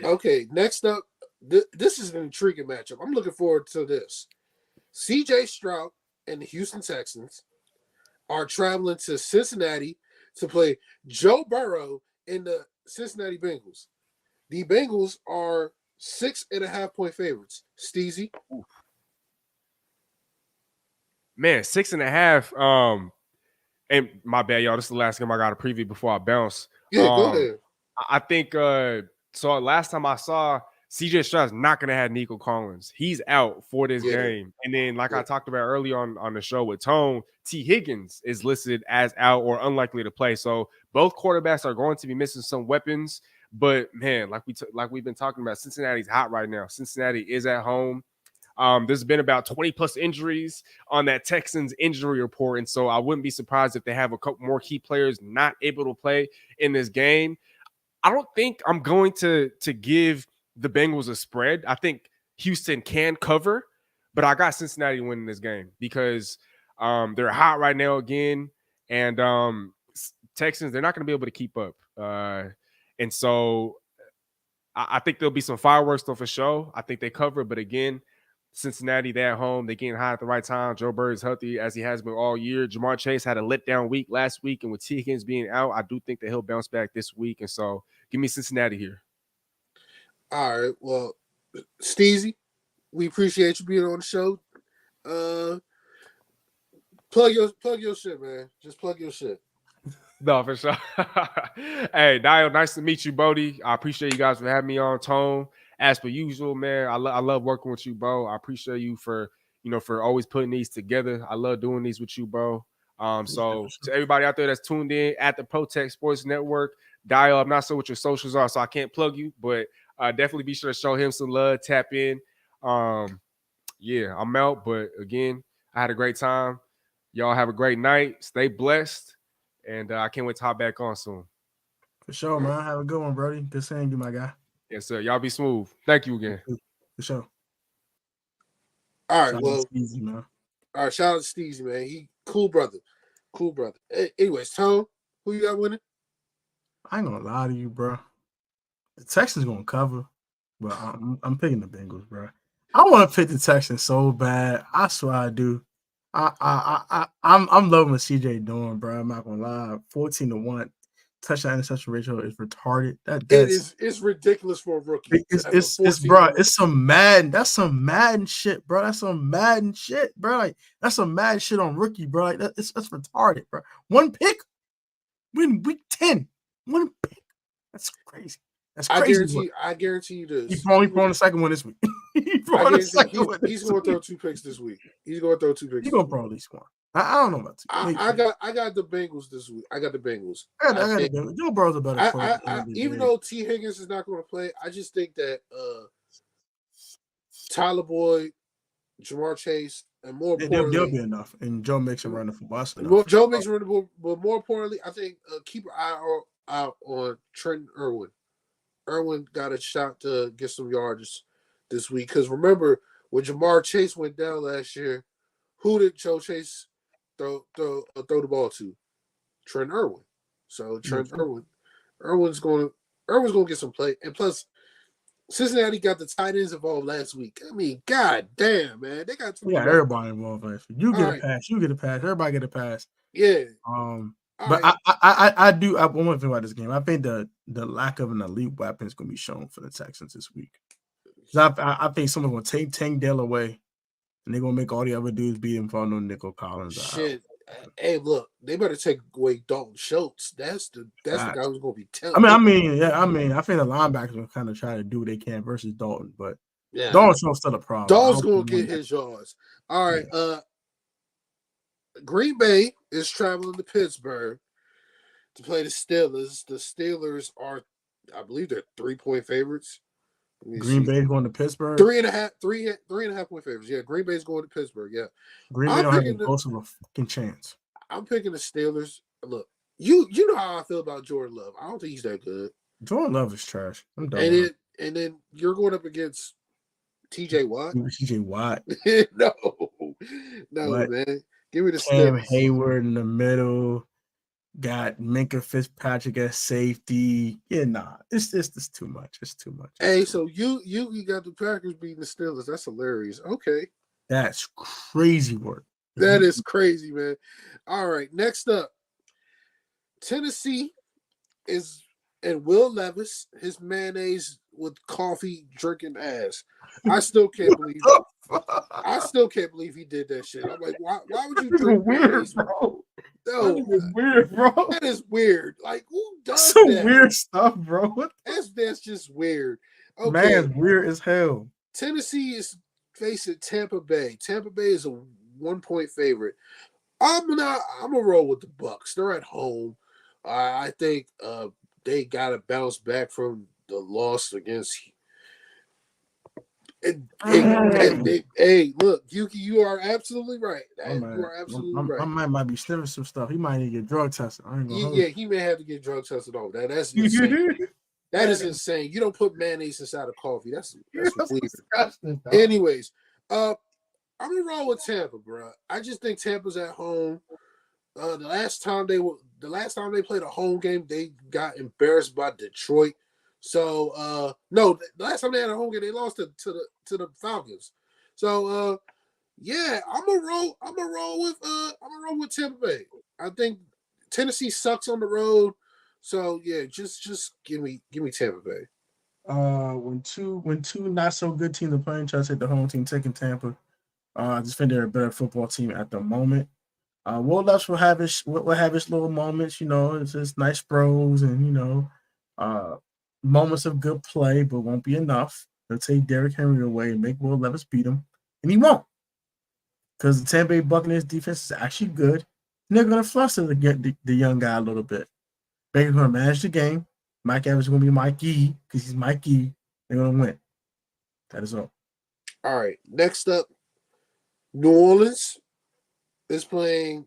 Okay. Next up, this is an intriguing matchup. I'm looking forward to this. C.J. Stroud and the Houston Texans are traveling to Cincinnati to play Joe Burrow and the Cincinnati Bengals. The Bengals are 6.5 point favorites. Steezy. Man, 6.5. And my bad, y'all. This is the last game I got to preview before I bounce. Yeah, go ahead. I think so. Last time I saw CJ Stroud's not going to have Nico Collins. He's out for this game. And then, like I talked about earlier on the show with Tone, T. Higgins is listed as out or unlikely to play. So both quarterbacks are going to be missing some weapons. But man, like we've been talking about, Cincinnati's hot right now. Cincinnati is at home. There's been about 20 plus injuries on that Texans injury report. And so I wouldn't be surprised if they have a couple more key players not able to play in this game. I don't think I'm going to give the Bengals a spread. I think Houston can cover, but I got Cincinnati winning this game because they're hot right now again. And Texans, they're not going to be able to keep up. And so I think there'll be some fireworks though for sure. I think they cover, but again, Cincinnati, they're at home. They're getting hot at the right time. Joe Burrow is healthy as he has been all year. Jamar Chase had a letdown week last week, and with T. Higgins being out, I do think that he'll bounce back this week. And so give me Cincinnati here. All right. Well, Steezy, we appreciate you being on the show. Plug your shit, man. Just plug your shit. No, for sure. Hey, Dio, nice to meet you, Bodie. I appreciate you guys for having me on. Tone, as per usual, man. I love working with you, bro. I appreciate you for always putting these together. I love doing these with you, bro. So to everybody out there that's tuned in at the Protect Sports Network, Dio, I'm not sure what your socials are, so I can't plug you, but definitely be sure to show him some love, tap in. Yeah, I'm out, but again, I had a great time. Y'all have a great night. Stay blessed. And I can't wait to hop back on soon. For sure, man. Have a good one, Brody. Good seeing you, my guy. Yes, sir. Y'all be smooth. Thank you again. For sure. All right, Shout well, out to Steezy, man. All right, shout out to Steezy, man. He cool brother. Cool brother. Anyways, Tone, who you got winning? I ain't gonna lie to you, bro. The Texans gonna cover, but I'm picking the Bengals, bro. I want to pick the Texans so bad. I swear I do. I'm loving what CJ doing, bro. I'm not gonna lie. 14-1 touchdown interception ratio is retarded. It's ridiculous for a rookie. It's bro. It's some Madden. That's some Madden shit, bro. That's some Madden shit, bro. Like that's some Madden shit on rookie, bro. Like that's retarded, bro. One pick, win week 10. One pick. That's crazy. That's crazy. I guarantee you this. He's throwing the second one this week. He's going to throw 2 picks this week. He's going to throw 2 picks. He's going to throw at least one. I don't know about 2. I got the Bengals this week. I got the Bengals. I got the Bengals. Joe Burrow's a better player. Even though T. Higgins is not going to play, I just think that Tyler Jamar Chase, and more importantly, they'll be enough. And Joe Mixon running for bus. Joe Mixon running, but more importantly, I think keep an eye out on Trent Irwin. Irwin got a shot to get some yards this week. Because remember, when Jamar Chase went down last year, who did Joe Chase throw the ball to? Trent Irwin. So Trent Irwin's going to get some play. And plus, Cincinnati got the tight ends involved last week. I mean, god damn, man. They got everybody involved last week. You get a pass. You get a pass. Everybody get a pass. Yeah. But right. I one more thing about this game. I think the lack of an elite weapon is going to be shown for the Texans this week. I think someone's going to take Tank Dell away, and they're going to make all the other dudes beat him for no Nico Collins. Shit. Hey, look, they better take away Dalton Schultz. That's the guy who's going to be telling. I think the linebackers will kind of try to do what they can versus Dalton, but Dalton Schultz still a problem. Dalton's going to get his yards. All right, Green Bay is traveling to Pittsburgh to play the Steelers. The Steelers are, I believe, they're 3-point favorites. Green Bay's going to Pittsburgh. 3.5 point favorites. Yeah, Green Bay's going to Pittsburgh. Yeah, Green Bay don't have a ghost of a fucking chance. I'm picking the Steelers. Look, you know how I feel about Jordan Love. I don't think he's that good. Jordan Love is trash. I'm done. And then you're going up against TJ Watt. TJ Watt. No, man. Give me the Cam Steelers. Hayward in the middle. Got Minka Fitzpatrick at safety. Yeah, it's too much. It's too much. Hey, so you got the Packers beating the Steelers. That's hilarious. Okay. That's crazy work. That is crazy, man. All right, next up. Tennessee is and Will Levis, his mayonnaise with coffee drinking ass. I still can't believe he did that shit. I'm like, why would you drink mayonnaise, bro? No, that is weird, bro. That is weird. Like, who does some that? Weird stuff, bro. That's just weird. Okay. Man, weird as hell. Tennessee is facing Tampa Bay. Tampa Bay is a 1-point favorite. I'm gonna roll with the Bucks. They're at home. I think they gotta bounce back from the loss against Hey, look, Yuki, you are absolutely right. You are absolutely right. My man might be sniffing some stuff. He might need to get drug tested. He may have to get drug tested on that. That's insane. That is insane. You don't put mayonnaise inside of coffee. That's weird. Disgusting, dog. Anyways, I'm gonna roll with Tampa, bro. I just think Tampa's at home. The last time they played a home game, they got embarrassed by Detroit. So no, the last time they had a home game, they lost to the Falcons. So yeah, I'm gonna roll with Tampa Bay. I think Tennessee sucks on the road. So yeah, just give me Tampa Bay. When two not so good teams are playing, try to take the home team, taking Tampa. I just think they're a better football team at the moment. Will Levis will have his little moments, it's just nice throws and moments of good play, but won't be enough. They'll take Derrick Henry away and make Will Levis beat him, and he won't, because the Tampa Bay Buccaneers defense is actually good. And they're gonna fluster the young guy a little bit. Baker's gonna manage the game. Mike Evans is gonna be Mikey because he's Mikey. They're gonna win. That is all. All right. Next up, New Orleans is playing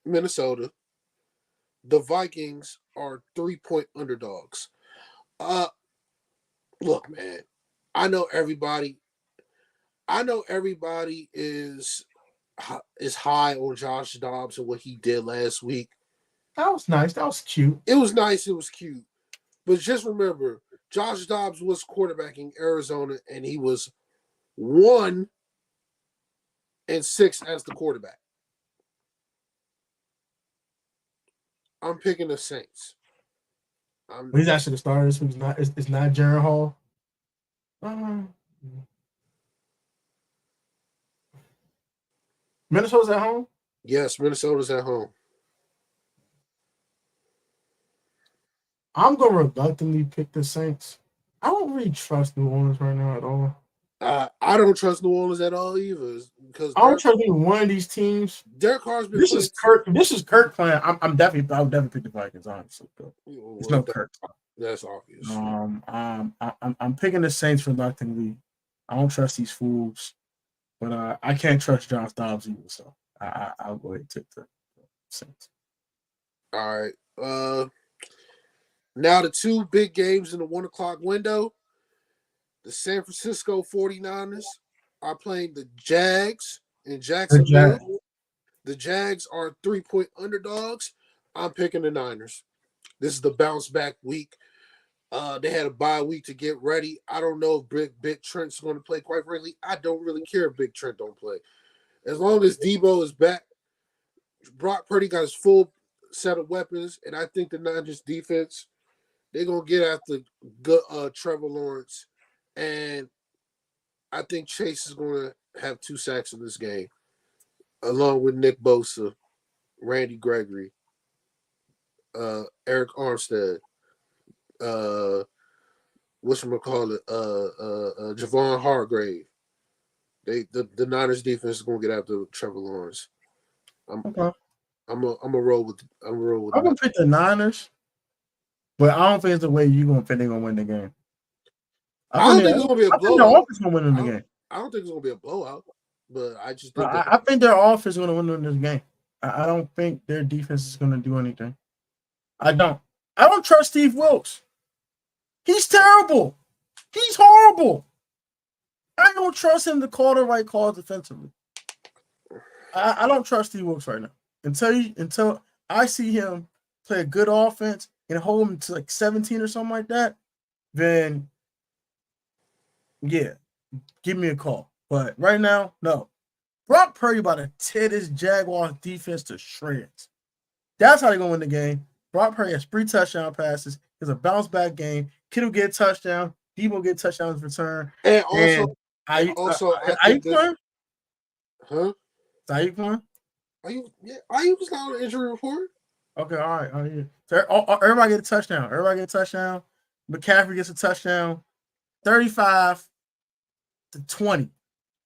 Minnesota. The Vikings are 3-point underdogs. Look, man, I know everybody is high on Josh Dobbs and what he did last week. That was nice. That was cute. It was nice. It was cute. But just remember, Josh Dobbs was quarterbacking Arizona, and he was 1-6 as the quarterback. I'm picking the Saints. He's actually the starter. It's not Jaron Hall. Minnesota's at home? Yes, Minnesota's at home. I'm gonna reluctantly pick the Saints. I don't really trust New Orleans right now at all. I don't trust New Orleans at all either, because I don't trust either one of these teams. Derek Carr's been. This is Kirk playing. I'll definitely pick the Vikings, honestly. It's no Kirk. That's obvious. I'm picking the Saints reluctantly. I don't trust these fools, but I can't trust Josh Dobbs either. So I'll go ahead and take the Saints. All right. Now the two big games in the 1 o'clock window. The San Francisco 49ers are playing the Jags in Jacksonville. The Jags are 3-point underdogs. I'm picking the Niners. This is the bounce back week. They had a bye week to get ready. I don't know if Big Trent's going to play. Quite frankly, I don't really care if Big Trent don't play. As long as Debo is back, Brock Purdy got his full set of weapons, and I think the Niners defense, they're going to get after good Trevor Lawrence. And I think Chase is going to have 2 sacks in this game, along with Nick Bosa, Randy Gregory, Eric Armstead, Javon Hargrave. The Niners defense is going to get after Trevor Lawrence. I'm gonna roll with. I'm gonna pick the Niners, but I don't think it's the way you're gonna think they're gonna win the game. I don't think it's gonna be a blowout. Their offense gonna win in the game. I don't think it's gonna be a blowout, but I just think I think their offense is gonna win in this game. I don't think their defense is gonna do anything. I don't trust Steve Wilkes. He's terrible. He's horrible. I don't trust him to call the right calls defensively. I don't trust Steve Wilkes right now. Until I see him play a good offense and hold him to like 17 or something like that, then yeah, give me a call. But right now, no. Brock Purdy about to tear this Jaguars defense to shreds. That's how they're going to win the game. Brock Purdy has 3 touchdown passes. It's a bounce back game. Kittle get a touchdown. Debo get touchdowns return. And I think playing? Huh? Is Ayuk playing? Ayuk was not on the injury report. Okay, all right. So everybody get a touchdown. McCaffrey gets a touchdown. 35-20.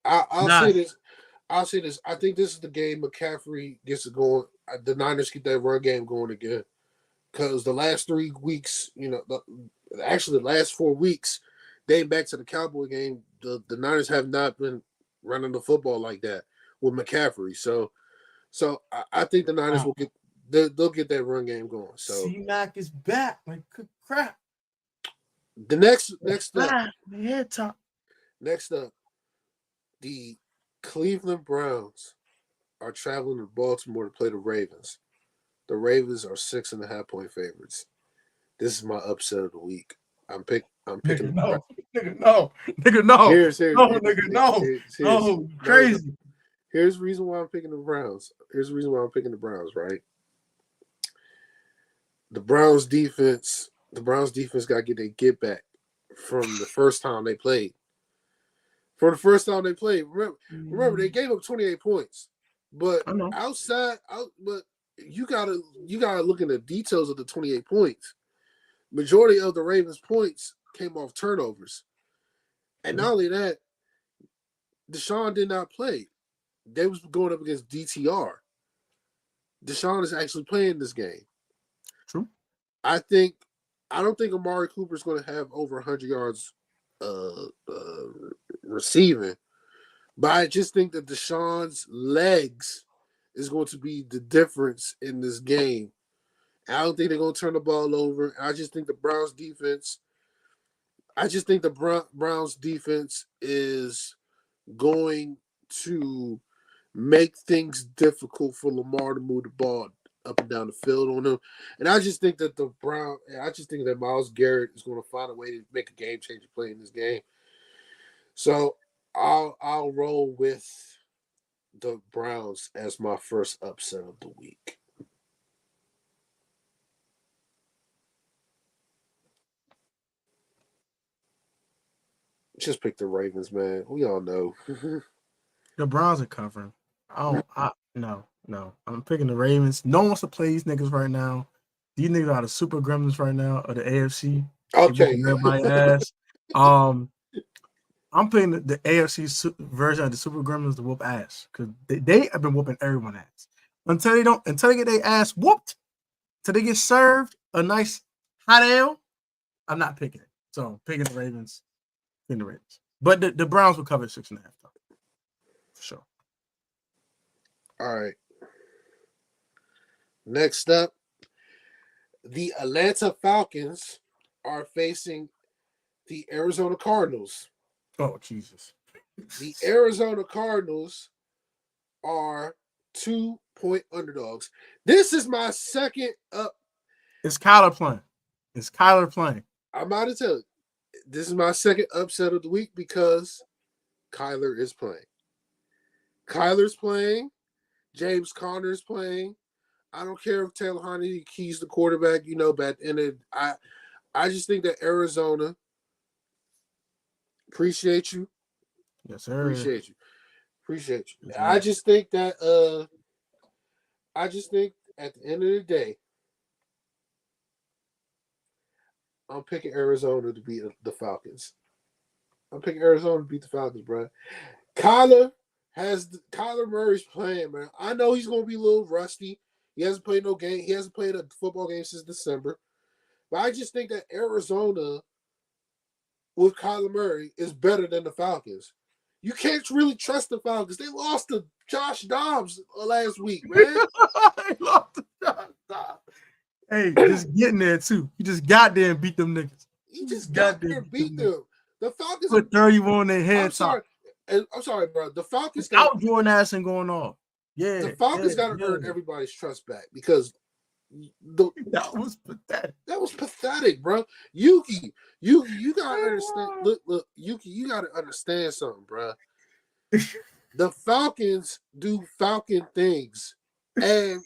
I'll say this. I think this is the game McCaffrey gets it going. The Niners get that run game going again. Because the last 3 weeks, actually the last 4 weeks, dating back to the Cowboy game, the Niners have not been running the football like that with McCaffrey. So I think the Niners will get they'll get that run game going. So C-Mac is back. Like crap. The next up, next up, the Cleveland Browns are traveling to Baltimore to play the Ravens. The Ravens are 6.5-point favorites. This is my upset of the week. I'm picking. Nigga, no. Here's Crazy. Here's the reason why I'm picking the Browns. Right? The Browns defense got to get their get back from the first time they played. Remember they gave up 28 points. But but you gotta look at the details of the 28 points. Majority of the Ravens' points came off turnovers. And not only that, Deshaun did not play. They was going up against DTR. Deshaun is actually playing this game. True. I don't think Amari Cooper is going to have over 100 yards receiving, but I just think that Deshaun's legs is going to be the difference in this game. I don't think they're going to turn the ball over. I just think the Browns defense is going to make things difficult for Lamar to move the ball up and down the field on them. And I just think that Myles Garrett is going to find a way to make a game-changing play in this game. So I'll roll with the Browns as my first upset of the week. Just pick the Ravens, man. We all know. The Browns are covering. No. I'm picking the Ravens. No one wants to play these niggas right now. These niggas are the super gremlins right now of the AFC. Okay. Everybody ass. I'm picking the AFC version of the super gremlins to whoop ass because they have been whooping everyone ass until they get their ass whooped, until they get served a nice hot ale. I'm not picking it. So I'm picking the Ravens. But the Browns will cover 6.5 though. For sure. All right. Next up, the Atlanta Falcons are facing the Arizona Cardinals. Oh, Jesus. The Arizona Cardinals are 2-point underdogs. This is my second up. It's Kyler playing. I'm about to tell you. This is my second upset of the week because Kyler is playing. Kyler's playing. James Conner's playing. I don't care if Taylor Heinicke keys the quarterback, but at the end of I just think that Arizona appreciate you. Yes, sir. Appreciate you. Yes, I just think that at the end of the day, I'm picking Arizona to beat the Falcons. I'm picking Arizona to beat the Falcons, bro. Kyler Murray's playing, man. I know he's going to be a little rusty. He hasn't played no game. He hasn't played a football game since December. But I just think that Arizona with Kyler Murray is better than the Falcons. You can't really trust the Falcons. They lost to Josh Dobbs last week, man. They lost to Josh Dobbs. Hey, just getting there too. You just got there and beat them niggas. You just got there and beat them. The Falcons put 31 on their head. I'm sorry, bro. The Falcons out doing ass and going off. Yeah, the Falcons got to earn everybody's trust back because that was pathetic. That was pathetic, bro. Yuki, you gotta understand. Look, Yuki, you gotta understand something, bro. The Falcons do Falcon things, and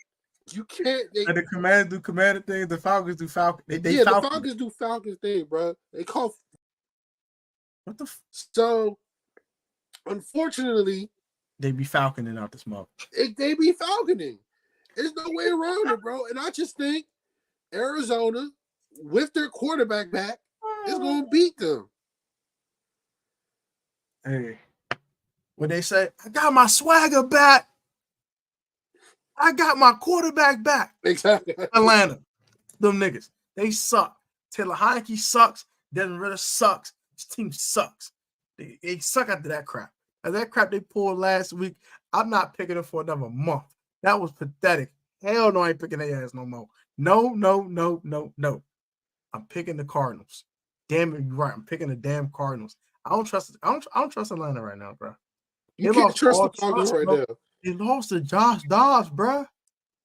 you can't. And the Commanders do Commander things. The Falcons do Falcon. The Falcons do Falcon things, bro. They call. What the? So, unfortunately, they be falconing out this month. They be falconing. There's no way around it, bro. And I just think Arizona, with their quarterback back, is going to beat them. Hey, when they say, I got my swagger back, I got my quarterback back. Exactly. Atlanta, them niggas, they suck. Taylor Heinicke sucks. Desmond Ritter sucks. This team sucks. They suck after that crap. And that crap they pulled last week, I'm not picking them for another month. That was pathetic. Hell no, I ain't picking their ass no more. No. I'm picking the Cardinals. Damn it, you're right. I'm picking the damn Cardinals. I don't trust Atlanta right now, bro. You can't trust the Cardinals right now. They lost to Josh Dobbs, bro.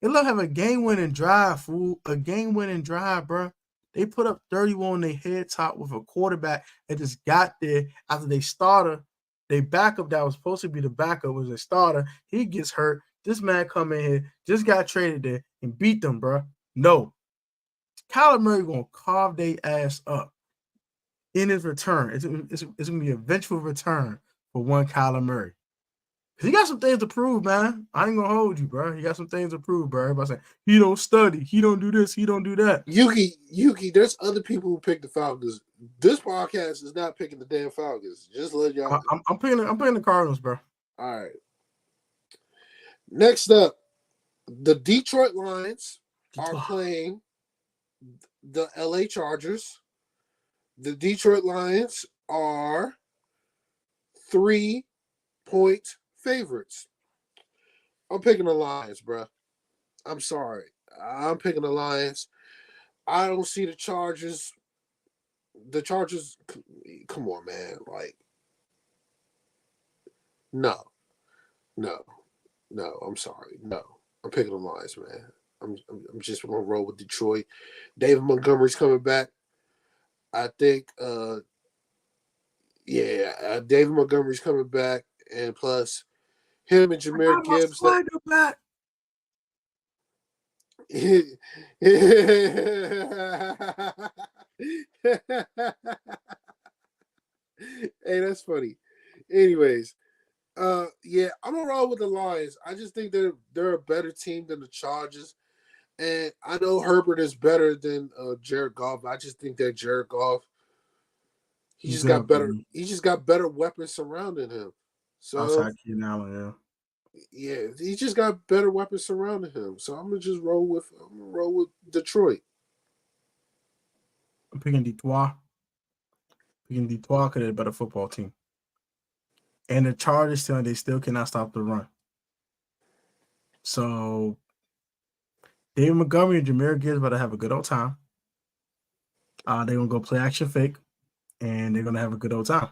They love have a game-winning drive, fool. A game-winning drive, bro. They put up 31 on their head top with a quarterback that just got there after they starter. They backup that was supposed to be the backup was a starter. He gets hurt. This man come in here, just got traded there and beat them, bro. No. Kyler Murray going to carve their ass up in his return. It's going to be a vengeful return for one Kyler Murray. He got some things to prove, man. I ain't going to hold you, bro. He got some things to prove, bro. Everybody saying, he don't study. He don't do this. He don't do that. Yuki, there's other people who pick the Falcons. This podcast is not picking the damn Falcons. Just let y'all. I'm picking the Cardinals, bro. All right. Next up, the Detroit Lions are playing the LA Chargers. The Detroit Lions are 3-point favorites. I'm picking the Lions, bro. I'm sorry. I'm picking the Lions. I don't see the Chargers. The Chargers, come on, man. Like, no. I'm sorry. No. I'm picking the Lions, man. I'm just going to roll with Detroit. David Montgomery's coming back. I think, David Montgomery's coming back. And plus, him and Jahmyr Gibbs. Back. Hey, that's funny. Anyways, I'm gonna roll with the Lions. I just think they're a better team than the Chargers, and I know Herbert is better than Jared Goff. I just think that Jared Goff, he just got better. He just got better weapons surrounding him. So outside Keenan Allen, yeah, he just got better weapons surrounding him. So I'm gonna just roll with Detroit. I'm picking Detroit. Because they're a better football team. And the Chargers they still cannot stop the run. So David Montgomery and Jahmyr Gibbs better have a good old time. They're gonna go play action fake, and they're gonna have a good old time.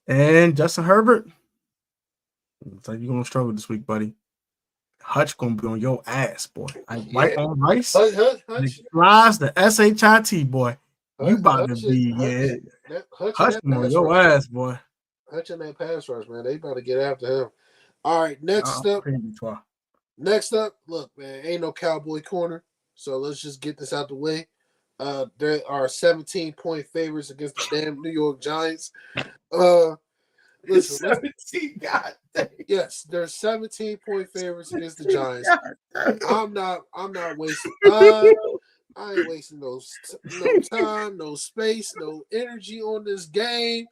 And Justin Herbert, it's like you're gonna struggle this week, buddy. Hutch gonna be on your ass, boy. Right on rice. Hutch. Flies the SHIT, boy. You about to be Hutch on your ass, boy. Hutch in that pass rush, man. They about to get after him. All right, next up, look, man, ain't no Cowboy corner, so let's just get this out the way. There are 17-point favorites against the damn New York Giants. Listen, 17, God dang. Yes, there's 17-point favorites against the Giants. I'm not wasting time. I ain't wasting no time, no space, no energy on this game.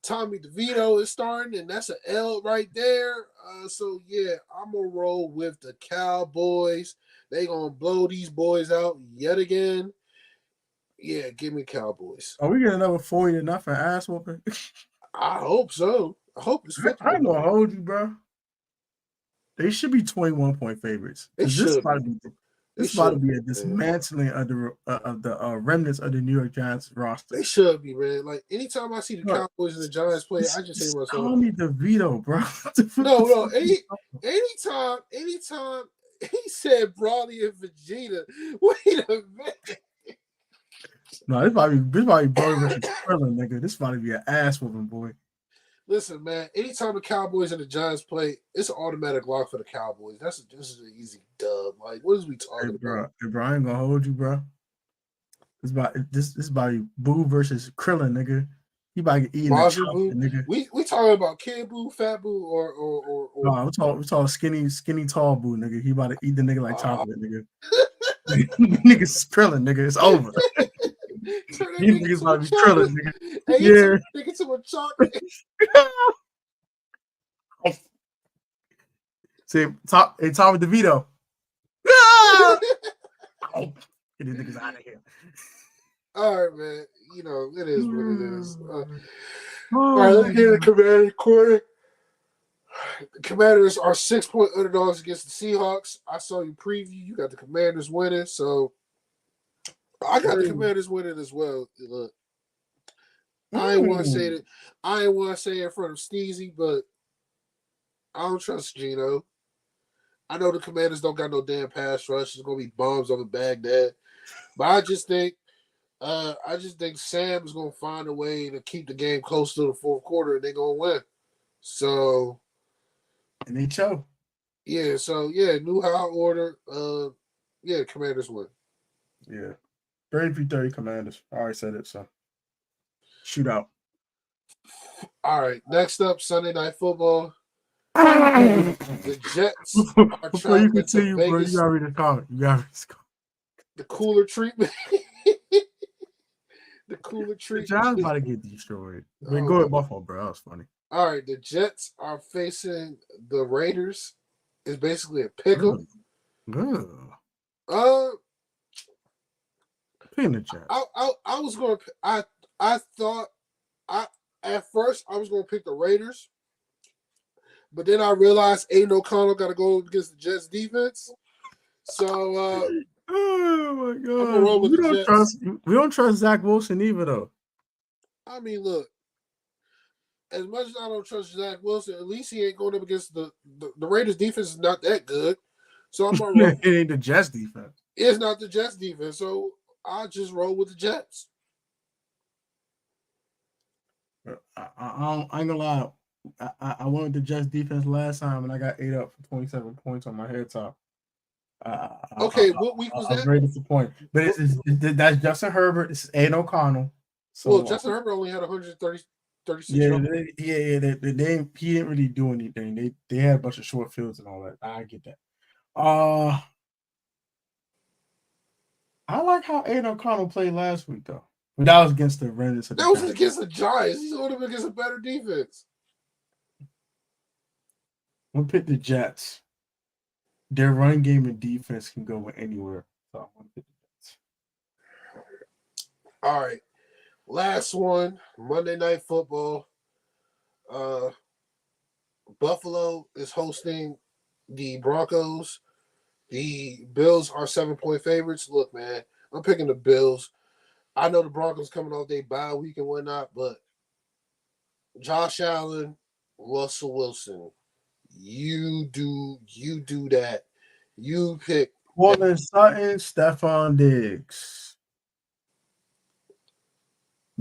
Tommy DeVito is starting, and that's an L right there. So yeah, I'm gonna roll with the Cowboys. They gonna blow these boys out yet again. Yeah, give me Cowboys. Are we getting another 40-0 ass whooping? I hope so. I hope it's 50. I ain't gonna hold you, bro. They should be 21-point favorites. This is about to be a dismantling of the remnants of the New York Giants roster. They should be, man. Like anytime I see the Cowboys and the Giants play, I just say to myself, Tommy DeVito, bro. No. Anytime he said Brawley and Vegeta. Wait a minute. No, this probably Brawley versus Krillin, nigga. This probably be an ass whooping, boy. Listen, man. Anytime the Cowboys and the Giants play, it's an automatic lock for the Cowboys. This is an easy dub. Like, what is we talking about? Hey, bro, I ain't gonna hold you, bro. This about Boo versus Krillin, nigga. He about to get eaten, nigga. We talking about Kid Boo, Fat Boo, or no, we talking skinny tall Boo, nigga. He about to eat the nigga like chocolate, nigga. Niggas Krillin, nigga. It's over. These niggas about to be Krillin, nigga. Hey, nigga to a chocolate. See, Tommy DeVito. Get these niggas out of here. All right, man. You know, it is what it is. Oh, All right, let's get the Commander quarter. The Commanders are 6-point underdogs against the Seahawks. I saw you preview. You got the Commanders winning, so I got the Commanders winning as well. Look, I ain't want to say that. I ain't want to say it in front of Steezy, but I don't trust Gino. I know the Commanders don't got no damn pass rush. It's gonna be bombs over Baghdad, but I just think Sam's gonna find a way to keep the game close to the fourth quarter, and they're gonna win. So, and they choke. Yeah. So yeah, new high order. Yeah, Commanders win. Yeah, 30 Commanders. I already said it. So, shootout. All right. Next up, Sunday Night Football. The Jets are Before you traveling to continue, bro, Vegas. you got to read the comment. You got to The cooler treatment. The cooler The treatment. Giants about to get destroyed. But Oh, go with Buffalo, bro. That was funny. All right, the Jets are facing the Raiders. It's basically a pick'em. Good. Picking the Jets. I was gonna. I thought at first I was gonna pick the Raiders, but then I realized Aiden O'Connell got to go against the Jets defense. So oh my I'm gonna roll god, with the Jets. we don't trust Zach Wilson either, though. I mean, look. As much as I don't trust Zach Wilson, at least he ain't going up against the Raiders defense is not that good. So I'm gonna roll. It ain't the Jets defense. It's not the Jets defense, so I'll just roll with the Jets. I ain't gonna lie. I went with the Jets defense last time and I got 8 up for 27 points on my head top. Okay, what week was that? I'm very disappointed. But that's Justin Herbert. This is Aiden O'Connell. So, well, Justin Herbert only had 136 yeah, he didn't really do anything. They had a bunch of short fields and all that. I get that. I like how Aiden O'Connell played last week though. But that was against the Rams. That was against the Giants. He's going up against a better defense. We'll pick the Jets. Their run game and defense can go anywhere. So I'm gonna pick the Jets. All right. Last one, Monday Night Football. Buffalo is hosting the Broncos. The Bills are 7-point favorites. Look, man, I'm picking the Bills. I know the Broncos coming off their bye week and whatnot, but Josh Allen, Russell Wilson, you do that. You pick Portland Sutton, Stephon Diggs,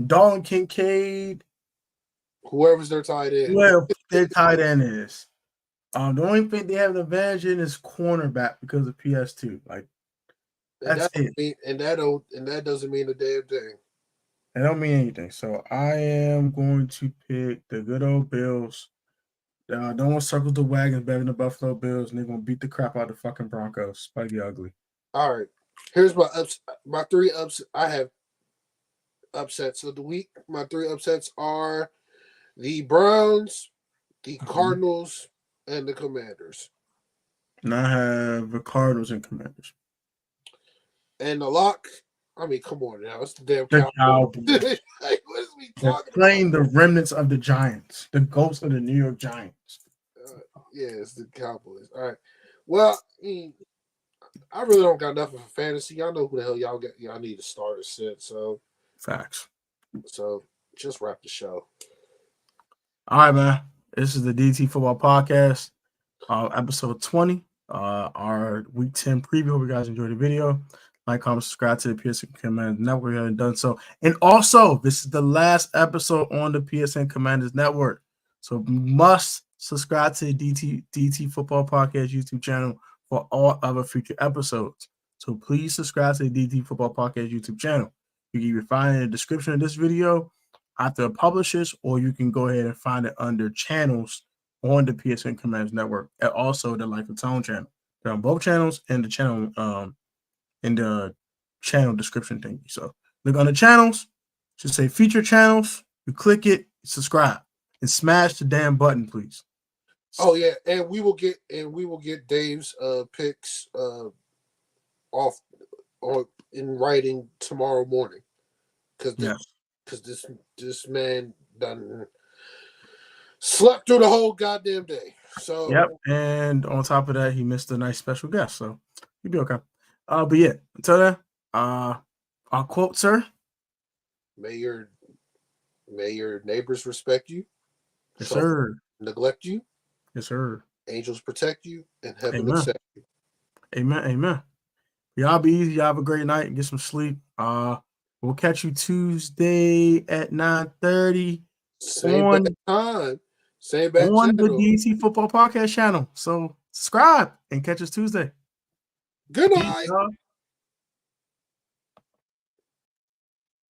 Dalton Kincaid, whoever's their tight end. Whoever their tight end is. The only thing they have an advantage in is cornerback because of PS2. Like that's it. And that doesn't mean a damn thing. It don't mean anything. So I am going to pick the good old Bills. No one circles the wagons better than the Buffalo Bills, and they're gonna beat the crap out of the fucking Broncos. Spaggy ugly. All right. Here's my 3 ups. I have upsets of the week. My 3 upsets are the Browns, the Cardinals, and the Commanders. And I have the Cardinals and Commanders. And the lock, I mean, come on now. It's the damn Cowboys. Like, what is we They're talking playing about? the remnants of the Giants, the ghosts of the New York Giants. Yeah, it's the Cowboys. All right. Well, I really don't got nothing for fantasy. Y'all know who the hell y'all need to start a sit. So Facts. So just wrap the show. All right, man. This is the DDT Football Podcast, episode 20. Our week 10 preview. Hope you guys enjoyed the video. Like, comment, subscribe to the PSN Commanders Network if you haven't done so. And also, this is the last episode on the PSN Commanders Network. So must subscribe to the DDT Football Podcast YouTube channel for all other future episodes. So please subscribe to the DDT Football Podcast YouTube channel. You can find it in the description of this video after it publishes, or you can go ahead and find it under channels on the PSN Commanders Network, and also the Life of Tone channel. They're on both channels and the channel in the channel description thing. So look on the channels, just say feature channels, you click it, subscribe, and smash the damn button, please. Oh yeah, and we will get Dave's picks off or in writing tomorrow morning. because this man done slept through the whole goddamn day. So yep, and on top of that, he missed a nice special guest, so he'll be okay. But yeah, until then, our quote, sir. May your neighbors respect you. Yes, sir. Neglect you. Yes, sir. Angels protect you, and heaven Amen. accept you. Amen. Amen. Y'all be easy. Y'all have a great night and get some sleep. We'll catch you Tuesday at 9:30. Same bad time. Same bad on channel. the DDT Football Podcast channel. So subscribe and catch us Tuesday. Good night. Peace, y'all.